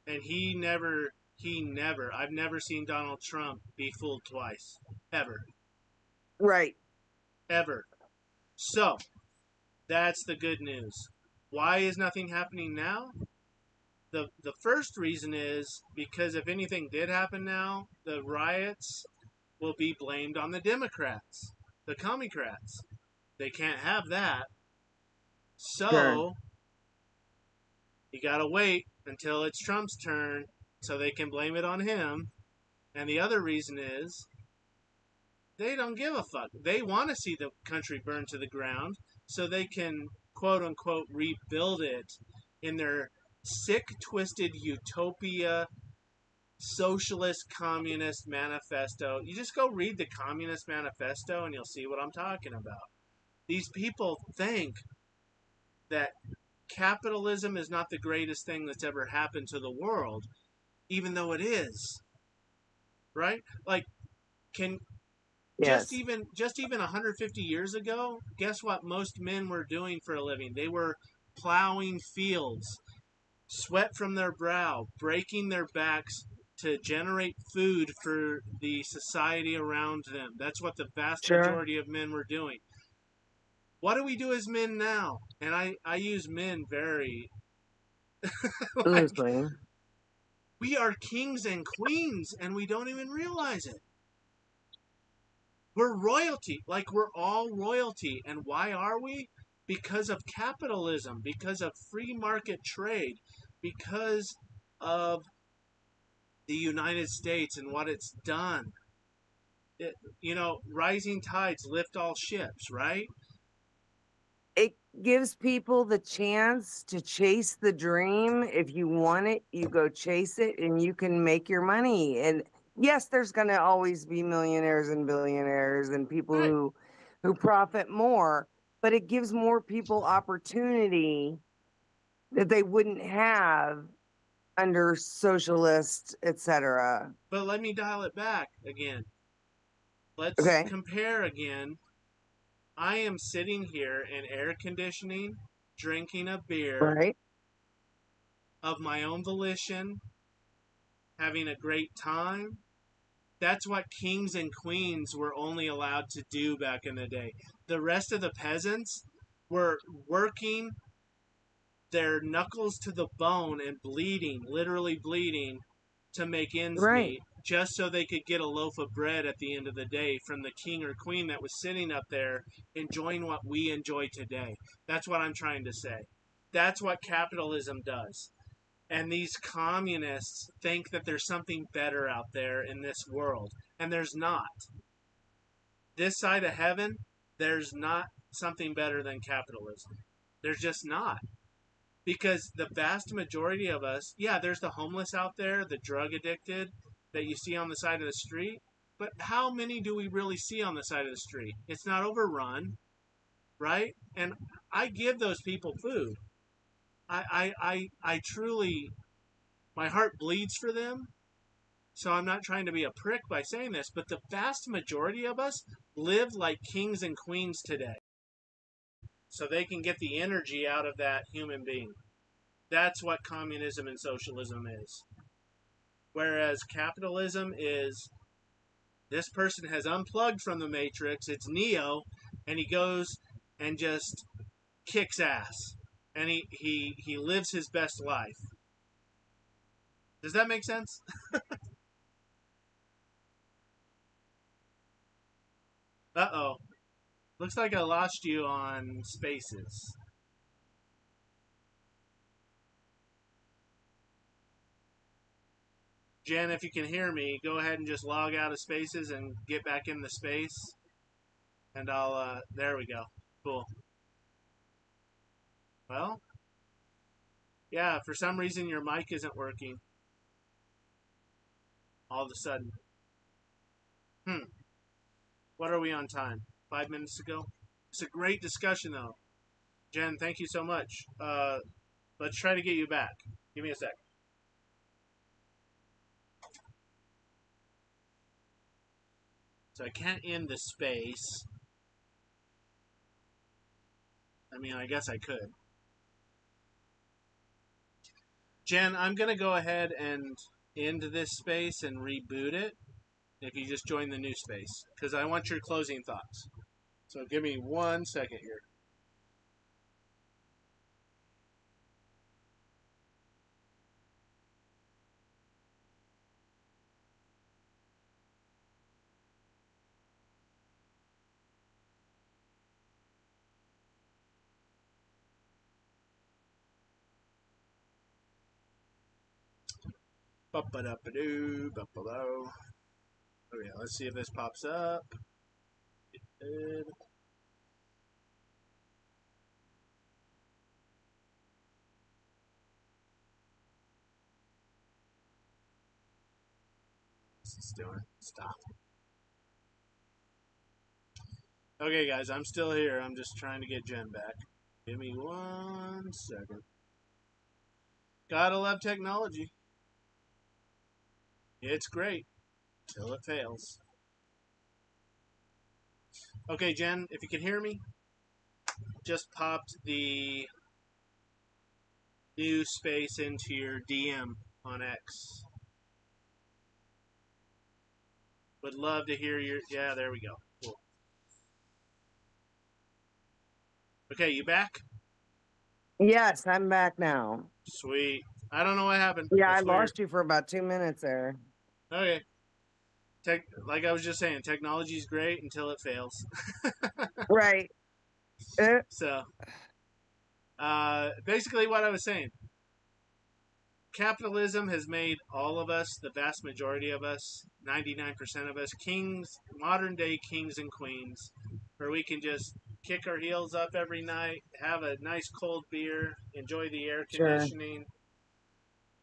C: And I've never seen Donald Trump be fooled twice. Ever.
D: Right.
C: Ever. So, that's the good news. Why is nothing happening now? The first reason is because if anything did happen now, the riots will be blamed on the Democrats, the Commie-crats. They can't have that.
D: Sure.
C: So, you gotta wait until it's Trump's turn so they can blame it on him. And the other reason is they don't give a fuck. They want to see the country burn to the ground so they can, quote unquote, rebuild it in their sick, twisted utopia socialist communist manifesto. You just go read the Communist Manifesto and you'll see what I'm talking about. These people think that capitalism is not the greatest thing that's ever happened to the world, even though it is. Right? Like, can
D: Yes.
C: just even 150 years ago, guess what most men were doing for a living? They were plowing fields, sweat from their brow, breaking their backs to generate food for the society around them. That's what the vast
D: Sure.
C: majority of men were doing. What do we do as men now? And I use men very like,
D: Loosely.
C: we are kings and queens and we don't even realize it. We're royalty. Like, we're all royalty. And why are we? Because of capitalism, because of free market trade, because of the United States and what it's done. Rising tides lift all ships, right?
D: It gives people the chance to chase the dream. If you want it, you go chase it and you can make your money. And yes, there's going to always be millionaires and billionaires and people
C: Right.
D: who profit more, but it gives more people opportunity that they wouldn't have under socialist, etc.
C: But let me dial it back again. Let's
D: Okay.
C: compare again. I am sitting here in air conditioning, drinking a beer
D: Right.
C: of my own volition, having a great time. That's what kings and queens were only allowed to do back in the day. The rest of the peasants were working their knuckles to the bone and bleeding, literally bleeding, to make ends
D: Right.
C: meet, just so they could get a loaf of bread at the end of the day from the king or queen that was sitting up there enjoying what we enjoy today. That's what I'm trying to say. That's what capitalism does. And these communists think that there's something better out there in this world, and there's not. This side of heaven, there's not something better than capitalism. There's just not. Because the vast majority of us, yeah, there's the homeless out there, the drug addicted that you see on the side of the street, but how many do we really see on the side of the street? It's not overrun, right? And I give those people food. I truly, my heart bleeds for them. So I'm not trying to be a prick by saying this, but the vast majority of us live like kings and queens today. So they can get the energy out of that human being. That's what communism and socialism is. Whereas capitalism is, this person has unplugged from the matrix, it's Neo, and he goes and just kicks ass. And he lives his best life. Does that make sense? Uh-oh. Looks like I lost you on Spaces. Jen, if you can hear me, go ahead and just log out of Spaces and get back in the space. And there we go. Cool. Well, yeah, for some reason your mic isn't working. All of a sudden. What are we on time? 5 minutes ago? It's a great discussion, though. Jen, thank you so much. Let's try to get you back. Give me a sec. So I can't end the space. I mean, I guess I could. Jen, I'm going to go ahead and end this space and reboot it if you just join the new space, because I want your closing thoughts. So give me 1 second here. Ba-ba-da-ba-doo, ba-ba-do. Okay, let's see if this pops up. It did. What's this doing? Stop. Okay, guys, I'm still here. I'm just trying to get Jen back. Give me 1 second. Gotta love technology. It's great till it fails. Okay, Jen, if you can hear me, just popped the new space into your DM on X. Would love to hear your. Yeah, there we go. Cool. Okay, you back?
D: Yes, I'm back now.
C: Sweet. I don't know what happened.
D: Yeah, I
C: That's weird.
D: lost you for about 2 minutes there.
C: Okay. Like I was just saying, technology is great until it fails.
D: Right.
C: So, basically, what I was saying, capitalism has made all of us, the vast majority of us, 99% of us, kings, modern day kings and queens, where we can just kick our heels up every night, have a nice cold beer, enjoy the air
D: Sure.
C: conditioning,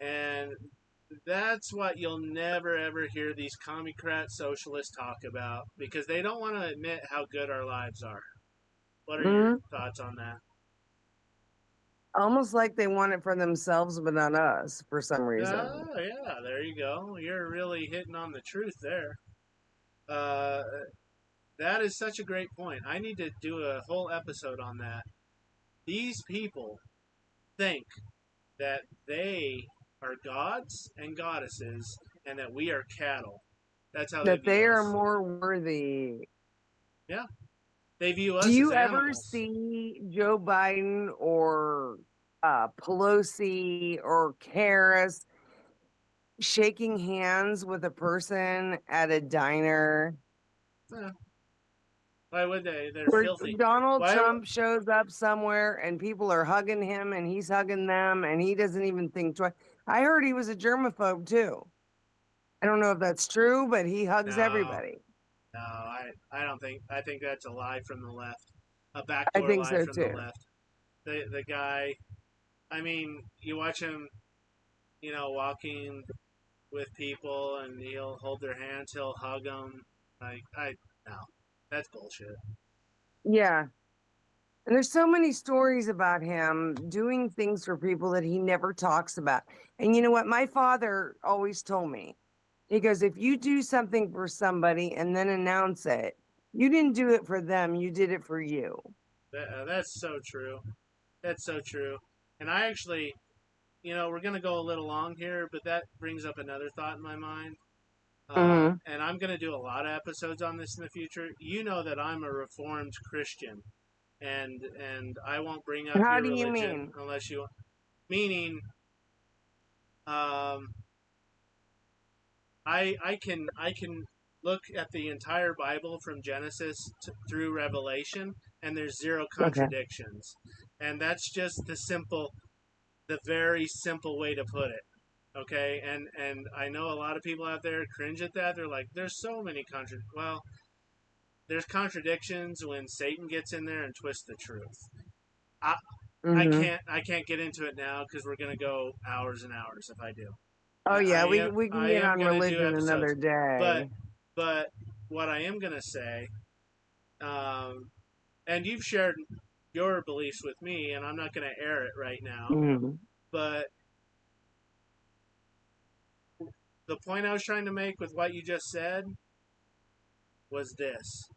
C: and that's what you'll never ever hear these commie-crat socialists talk about because they don't want to admit how good our lives are. What are your
D: Hmm.
C: thoughts on that?
D: Almost like they want it for themselves, but not us for some reason.
C: Oh, yeah, there you go. You're really hitting on the truth there. Uh, that is such a great point. I need to do a whole episode on that. These people think that they are gods and goddesses and that we are cattle. That's how they
D: That they
C: view
D: are
C: us.
D: more worthy.
C: Yeah. They view
D: Do
C: us as
D: you ever
C: animals.
D: see Joe Biden or Pelosi or Harris shaking hands with a person at a diner?
C: Eh, why would they? They're
D: Where
C: filthy.
D: Donald
C: Why?
D: Trump shows up somewhere and people are hugging him and he's hugging them and he doesn't even think twice. I heard he was a germaphobe too. I don't know if that's true, but he hugs
C: No,
D: everybody.
C: no. I don't think. I think that's a lie from the left. A
D: I
C: backdoor
D: think
C: lie
D: so
C: from the
D: too.
C: left. The guy. I mean, you watch him. Walking with people, and he'll hold their hands. He'll hug them. No, that's bullshit.
D: Yeah. And there's so many stories about him doing things for people that he never talks about. And you know what? My father always told me, he goes, if you do something for somebody and then announce it, you didn't do it for them, you did it for you.
C: That's so true. That's so true. And I actually, we're going to go a little long here, but that brings up another thought in my mind.
D: Hmm.
C: And I'm going to do a lot of episodes on this in the future. You know that I'm a Reformed Christian, and I won't bring up
D: How
C: your
D: do you
C: religion
D: mean?
C: unless you. Meaning, um, I can look at the entire Bible from Genesis through Revelation, and there's zero
D: Okay.
C: contradictions, and that's just the very simple way to put it. Okay, and I know a lot of people out there cringe at that. They're like, "There's so many contradictions." Well, there's contradictions when Satan gets in there and twists the truth. I I
D: Hmm.
C: can't get into it now because we're gonna go hours and hours if I do.
D: Oh yeah, we can
C: I
D: get
C: am
D: on
C: gonna do
D: religion another
C: episodes, but
D: day.
C: but what I am gonna say, and you've shared your beliefs with me, and I'm not gonna air it right now,
D: Hmm.
C: but the point I was trying to make with what you just said was this: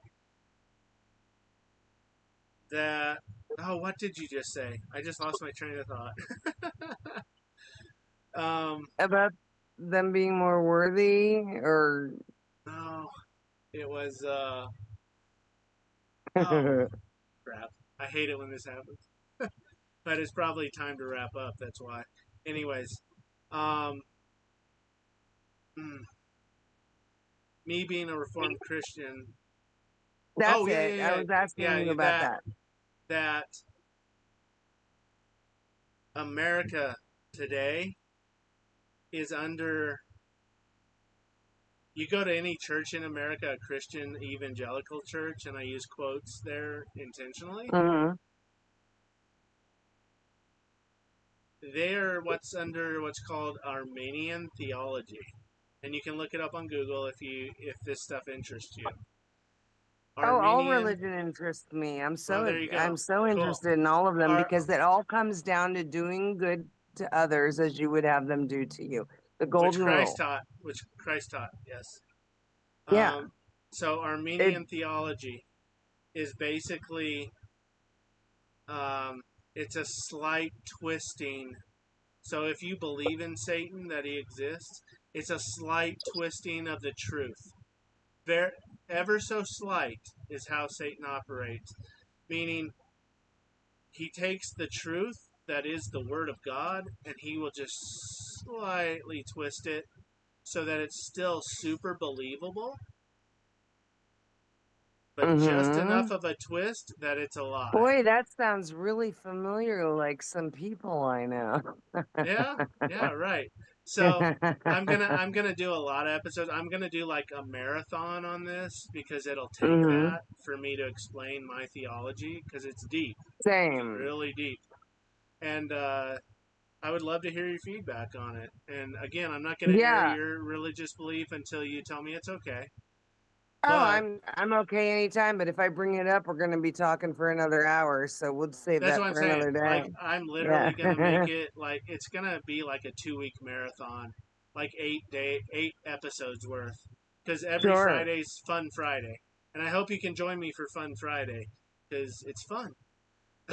C: that what did you just say? I just lost my train of thought.
D: About them being more worthy or
C: No, it was Oh, crap. I hate it when this happens. But it's probably time to wrap up. That's why. Anyways, um, mm, me being a Reformed Christian.
D: That's
C: Oh yeah,
D: it. I
C: yeah,
D: was asking
C: yeah,
D: you
C: yeah.
D: about that.
C: That America today is under. You go to any church in America, a Christian evangelical church, and I use quotes there intentionally.
D: Mm-hmm.
C: They're what's under what's called Armenian theology, and you can look it up on Google if this stuff interests you.
D: Oh, all
C: Armenian.
D: religion interests me.
C: Well, there you
D: I'm
C: go.
D: so
C: Cool.
D: interested in all of them
C: Our,
D: because it all comes down to doing good to others as you would have them do to you. The golden rule.
C: Which Christ taught. Yes.
D: Yeah.
C: So
D: It
C: Armenian theology is basically it's a slight twisting. So if you believe in Satan that he exists, it's a slight twisting of the truth. Very, ever so slight is how Satan operates. Meaning, he takes the truth that is the Word of God and he will just slightly twist it so that it's still super believable, but just
D: mm-hmm.
C: enough of a twist that it's a lie.
D: Boy, that sounds really familiar, like some people I know.
C: Yeah, yeah, right. So I'm gonna do a lot of episodes. I'm gonna do like a marathon on this because it'll take
D: Mm-hmm.
C: that for me to explain my theology because it's deep. It's
D: Same.
C: really deep. And I would love to hear your feedback on it. And again, I'm not going to air
D: Yeah.
C: your religious belief until you tell me it's okay.
D: Oh,
C: But
D: I'm okay anytime, but if I bring it up, we're gonna be talking for another hour, so we'll save
C: that's
D: that
C: what I'm
D: for
C: saying.
D: another
C: Like,
D: day.
C: I'm
D: Yeah.
C: literally going to make it like it's going to be like a 2 week marathon, like 8 episodes worth. Because every
D: Sure.
C: Friday's Fun Friday. And I hope you can join me for Fun Friday because it's fun.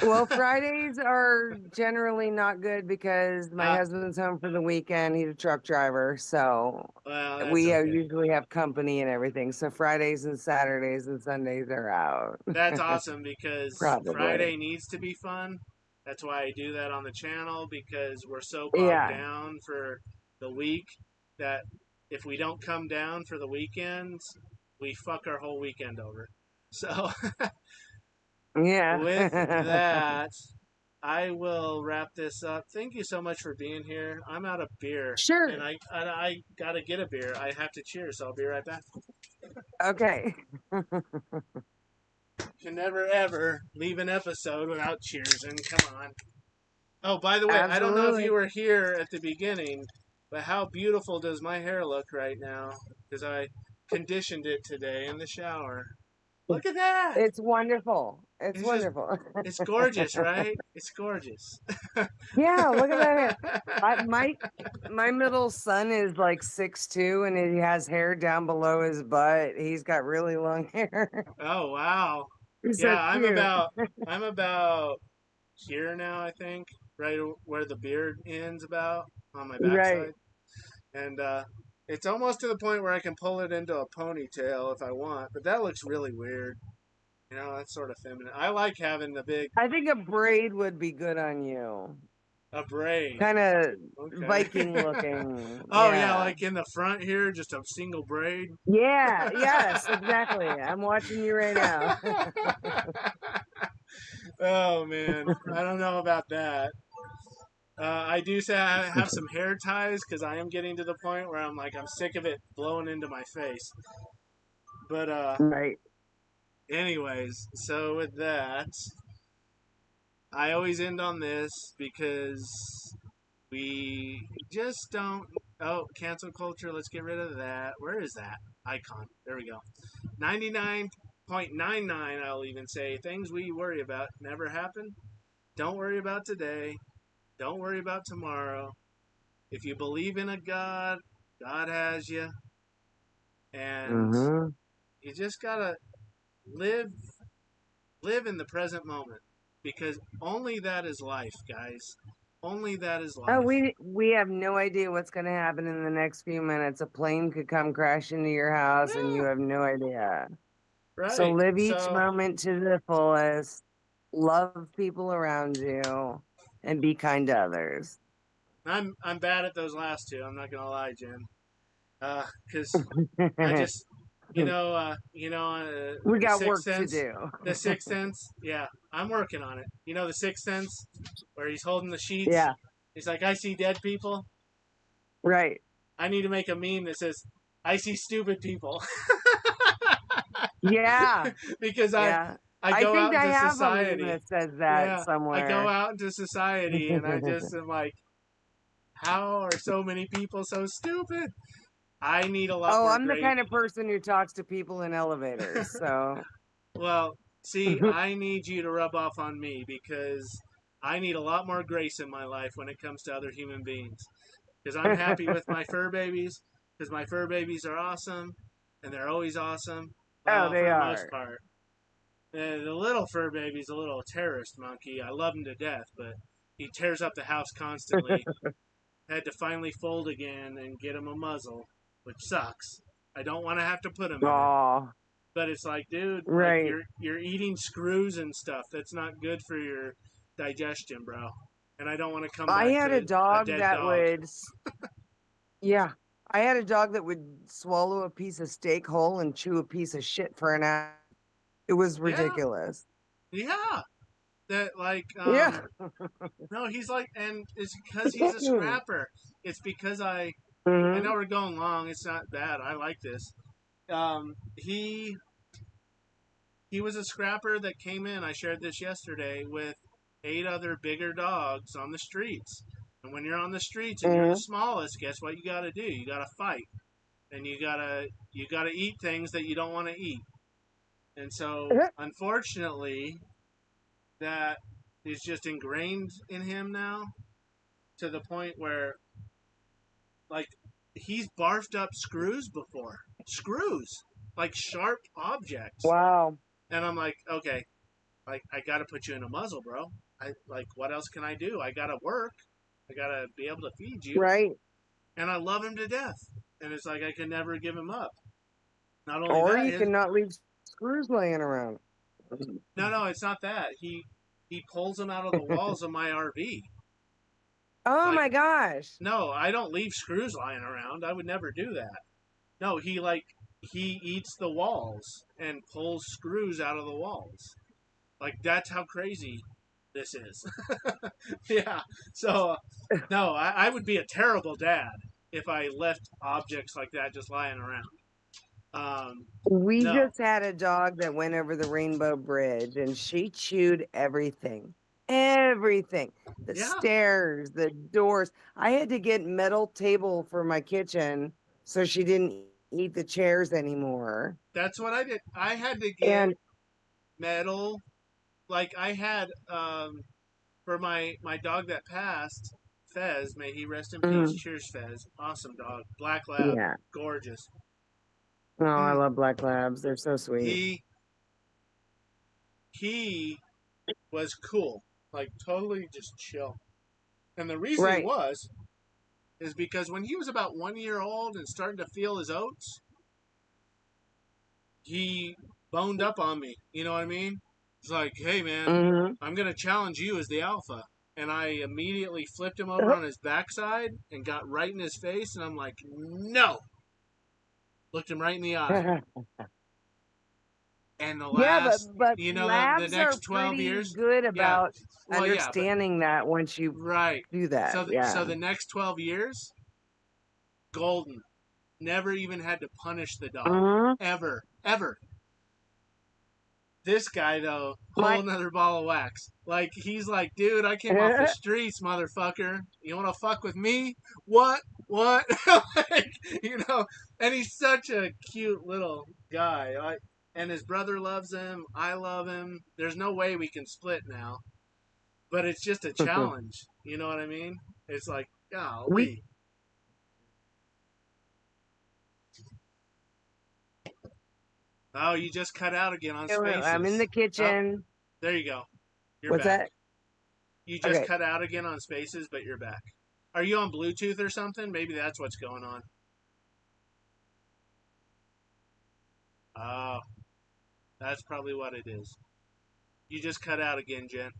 D: Well, Fridays are generally not good because my
C: uh,
D: husband's home for the weekend. He's a truck driver, so
C: well, that's
D: we
C: okay.
D: usually have company and everything. So Fridays and Saturdays and Sundays are out.
C: That's awesome because
D: Probably.
C: Friday needs to be fun. That's why I do that on the channel because we're so bogged
D: Yeah.
C: down for the week that if we don't come down for the weekends, we fuck our whole weekend over. So, with
D: Yeah.
C: that, I will wrap this up. Thank you so much for being here. I'm out of beer, and
D: Sure.
C: I gotta get a beer. I have to cheers, so I'll be right back.
D: Okay.
C: Can never ever leave an episode without cheers, and come on. Oh, by the way, I don't know if
D: Absolutely.
C: you were here at the beginning, but how beautiful does my hair look right now? Because I conditioned it today in the shower. Look at that!
D: It's wonderful. It's
C: It's just,
D: wonderful.
C: it's gorgeous, right? It's gorgeous.
D: Yeah, look at that hair. My middle son is like 6'2" and he has hair down below his butt. He's got really long hair.
C: Oh wow!
D: He's so
C: Yeah,
D: cute.
C: I'm about here now. I think right where the beard ends about on my
D: Right.
C: backside, and it's almost to the point where I can pull it into a ponytail if I want. But that looks really weird. You know, that's sort of feminine. I like having the big
D: I think a braid would be good on you.
C: a braid.
D: Kind of
C: Okay.
D: Viking looking.
C: Oh yeah,
D: Yeah.
C: like in the front here, just a single braid.
D: Yeah. Yes, exactly. I'm watching you right now.
C: Oh man, I don't know about that. I do say I have some hair ties because I am getting to the point where I'm like I'm sick of it blowing into my face. But
D: Right.
C: anyways, so with that, I always end on this because we just don't. Oh, cancel culture. Let's get rid of that. Where is that icon? There we go. 99.99. I'll even say things we worry about never happen. Don't worry about today. Don't worry about tomorrow. If you believe in a God, God has you, and
D: Mm-hmm.
C: you just gotta live in the present moment because only that is life, guys. Only that is
D: Oh,
C: life.
D: we have no idea what's going to happen in the next few minutes. A plane could come crash into your house, and
C: Yeah,
D: you have no idea. So
C: Right.
D: live each
C: So
D: moment to the fullest, love people around you, and be kind to others.
C: I'm bad at those last two. I'm not gonna lie, Jen. Because I just,
D: We
C: the
D: got
C: Sixth
D: work to
C: Sense,
D: do.
C: the Sixth Sense. Yeah, I'm working on it. You know, the Sixth Sense, where he's holding the sheets.
D: Yeah,
C: He's like, I see dead people.
D: right.
C: I need to make a meme that says, I see stupid people.
D: Yeah,
C: Because
D: yeah.
C: I
D: I
C: go
D: think
C: out
D: I
C: into
D: have a meme
C: society.
D: that says that
C: Yeah, I go
D: somewhere.
C: out into society and I just am like, how are so many people so stupid? I need a lot
D: Oh,
C: more
D: I'm the
C: grace.
D: kind of person who talks to people in elevators. So,
C: Well, see, I need you to rub off on me because I need a lot more grace in my life when it comes to other human beings. Because I'm happy with my fur babies, because my fur babies are awesome, and they're always awesome.
D: oh,
C: Well, for
D: they
C: the most
D: are.
C: part. The little fur baby's a little terrorist monkey. I love him to death, but he tears up the house constantly. Had to finally fold again and get him a muzzle, which sucks. I don't want to have to put him in it.
D: Oh,
C: But it's like, dude, like
D: right.
C: you're eating screws and stuff. That's not good for your digestion, bro. And I don't want to come
D: I
C: back
D: had a
C: to a
D: dog
C: dead
D: that
C: dog.
D: would, yeah, I had a dog that would swallow a piece of steak whole and chew a piece of shit for an hour. It was
C: Yeah,
D: ridiculous.
C: yeah. That like
D: Yeah.
C: no, he's like, and it's because he's a scrapper. It's because I
D: Hmm.
C: know we're going long. It's not bad. I like this. He was a scrapper that came in. I shared this yesterday with 8 other bigger dogs on the streets. And when you're on the streets and you're the
D: Hmm.
C: smallest, guess what you got to do? You got to fight, and you gotta eat things that you don't want to eat. And so, unfortunately, that is just ingrained in him now to the point where, like, he's barfed up screws before. Screws, like sharp objects.
D: Wow.
C: And I'm like, okay, like I gotta put you in a muzzle, bro. I like what else can I do? I gotta work. I gotta be able to feed you.
D: Right.
C: And I love him to death. And it's like I can never give him up. Not only
D: Or
C: that,
D: you
C: his
D: cannot leave screws laying around.
C: no, it's not that. He pulls them out of the walls of my RV.
D: Oh
C: Like,
D: my gosh.
C: no, I don't leave screws lying around. I would never do that. No, he eats the walls and pulls screws out of the walls. Like that's how crazy this is. Yeah. So no, I would be a terrible dad if I left objects like that just lying around.
D: We
C: No.
D: just had a dog that went over the Rainbow Bridge and she chewed everything. Everything. The
C: Yeah,
D: stairs, the doors. I had to get metal table for my kitchen so she didn't eat the chairs anymore.
C: that's what I did. I had to get
D: And
C: metal. Like I had for my dog that passed, Fez. May he rest in peace.
D: mhm,
C: Cheers, Fez. Awesome dog. Black lab.
D: yeah.
C: Gorgeous.
D: Oh, I
C: Mm.
D: love black labs. They're so sweet.
C: He was cool. Like totally just chill. And the reason he
D: Right.
C: was is because when he was about 1 year old and starting to feel his oats, he boned up on me. You know what I mean? It's like, hey man,
D: Hmm.
C: I'm gonna challenge you as the alpha. And I immediately flipped him over on his backside and got right in his face, and I'm like, no. Looked him right in the eye. And the
D: Yeah,
C: last, the
D: labs are
C: next 12
D: pretty
C: years,
D: good
C: yeah.
D: about
C: Well, yeah, but
D: understanding that once you
C: right.
D: do that.
C: So
D: Yeah.
C: the next 12 years, golden. Never even had to punish the dog.
D: Hmm.
C: Ever. Ever. This guy, though,
D: My
C: whole nother ball of wax. Like, he's like, dude, I came off the streets, motherfucker. You want to fuck with me? What? What? Like, and he's such a cute little guy. And his brother loves him. I love him. There's no way we can split now. But it's just a challenge. You know what I mean? It's like,
D: we
C: golly. Oh, you just cut out again on
D: I'm in
C: spaces.
D: the
C: Oh,
D: kitchen.
C: there you go. You're
D: What's
C: back.
D: that?
C: You just
D: Okay.
C: cut out again on spaces, but you're back. Are you on Bluetooth or something? Maybe that's what's going on. Oh, That's probably what it is. You just cut out again, Jen.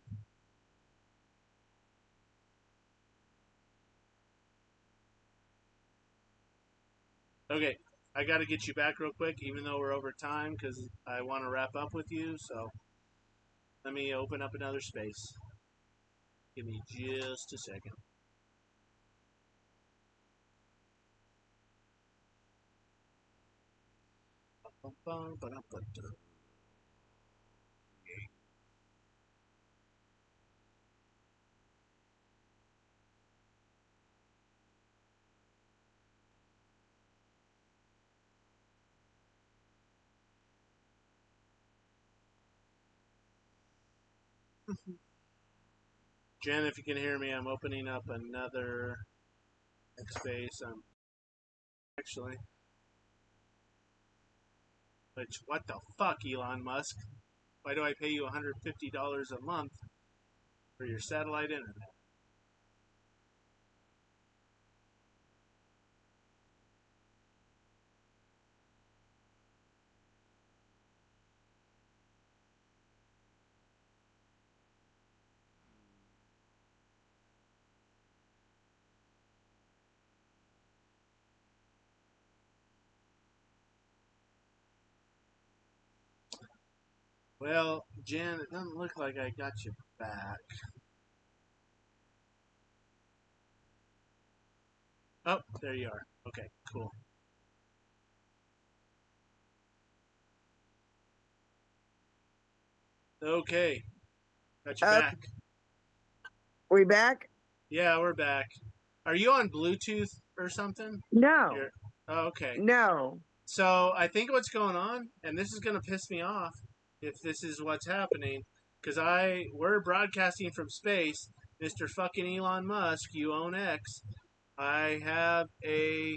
C: Okay, I got to get you back real quick, even though we're over time, because I want to wrap up with you. So let me open up another space. Give me just a second. Jen, if you can hear me, I'm opening up another space. I'm actually. Which, what the fuck, Elon Musk? Why do I pay you $150 a month for your satellite internet? Well, Jen, it doesn't look like I got you back. Oh, there you are. Okay, cool. Okay, got you back.
D: We back?
C: Yeah, we're back. Are you on Bluetooth or something?
D: No.
C: Oh, okay.
D: No.
C: So I think what's going on, and this is going to piss me off if this is what's happening, because we're broadcasting from space. Mr. fucking Elon Musk, you own X. I have a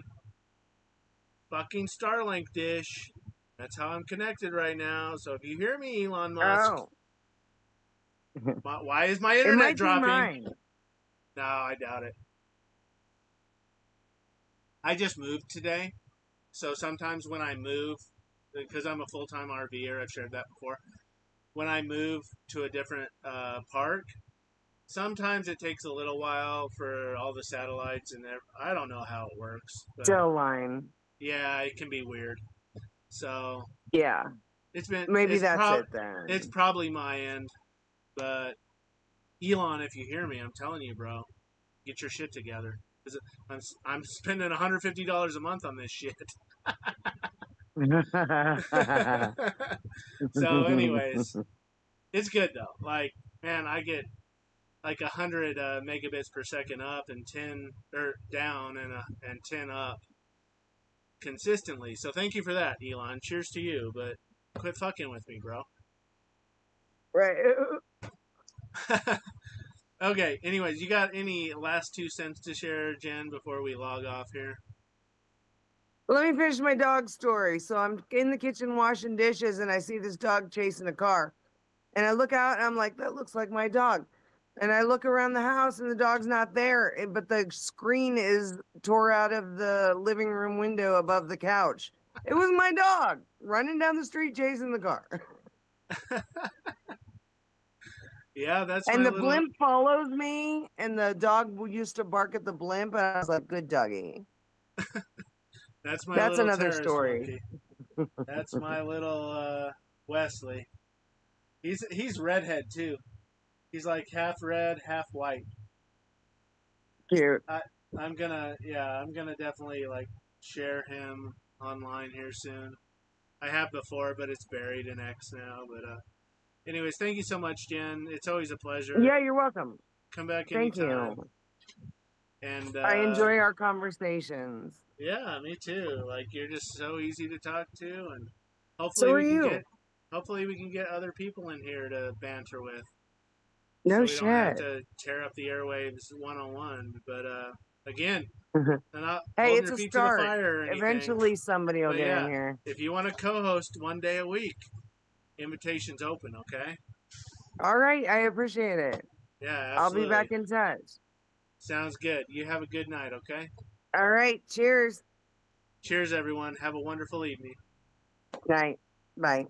C: fucking Starlink dish. That's how I'm connected right now. So if you hear me, Elon Musk,
D: Oh.
C: why is my
D: It
C: internet
D: might
C: dropping?
D: be mine.
C: No, I doubt it. I just moved today. So sometimes when I move, because I'm a full-time RVer, I've shared that before. When I move to a different park, sometimes it takes a little while for all the satellites and I don't know how it works. But
D: Still line.
C: yeah, it can be weird. So
D: Yeah. Maybe that's it then.
C: It's probably my end, but Elon, if you hear me, I'm telling you, bro, get your shit together. I'm spending $150 a month on this shit. So, anyways, it's good though. Like, man, I get like 100 megabits per second up and 10 or down and 10 up consistently. So thank you for that, Elon. Cheers to you, but quit fucking with me, bro.
D: Right.
C: Okay, anyways, you got any last 2 cents to share, Jen, before we log off here?
D: Let me finish my dog story. So I'm in the kitchen washing dishes and I see this dog chasing a car. And I look out and I'm like, that looks like my dog. And I look around the house and the dog's not there, but the screen is tore out of the living room window above the couch. It was my dog running down the street chasing the car.
C: Yeah, that's
D: And
C: my
D: the
C: little.
D: blimp follows me, and the dog used to bark at the blimp, and I was like, good doggy.
C: That's my
D: That's
C: little
D: another
C: terrorist
D: story.
C: monkey. That's my little Wesley. He's redhead too. He's like half red, half white.
D: Cute.
C: I'm gonna definitely like share him online here soon. I have before, but it's buried in X now. But anyways, thank you so much, Jen. It's always a pleasure.
D: Yeah, you're welcome.
C: Come back
D: Thank
C: anytime.
D: you.
C: And
D: I enjoy our conversations.
C: Yeah, me too. Like you're just so easy to talk to, and
D: So are
C: we can
D: you.
C: hopefully we can get other people in here to banter with.
D: No
C: So we
D: shit.
C: don't have to tear up the airwaves one on one. But again, I'm not
D: Hey,
C: holding
D: it's
C: your
D: a
C: feet
D: start.
C: to the fire or anything.
D: Eventually somebody will
C: But
D: get
C: yeah,
D: in here.
C: if you want to co-host one day a week, invitation's open. Okay.
D: All right, I appreciate it.
C: Yeah,
D: I'll be
C: absolutely.
D: back in touch.
C: Sounds good. You have a good night. Okay.
D: All right, cheers.
C: Cheers, everyone. Have a wonderful evening.
D: Night. Bye.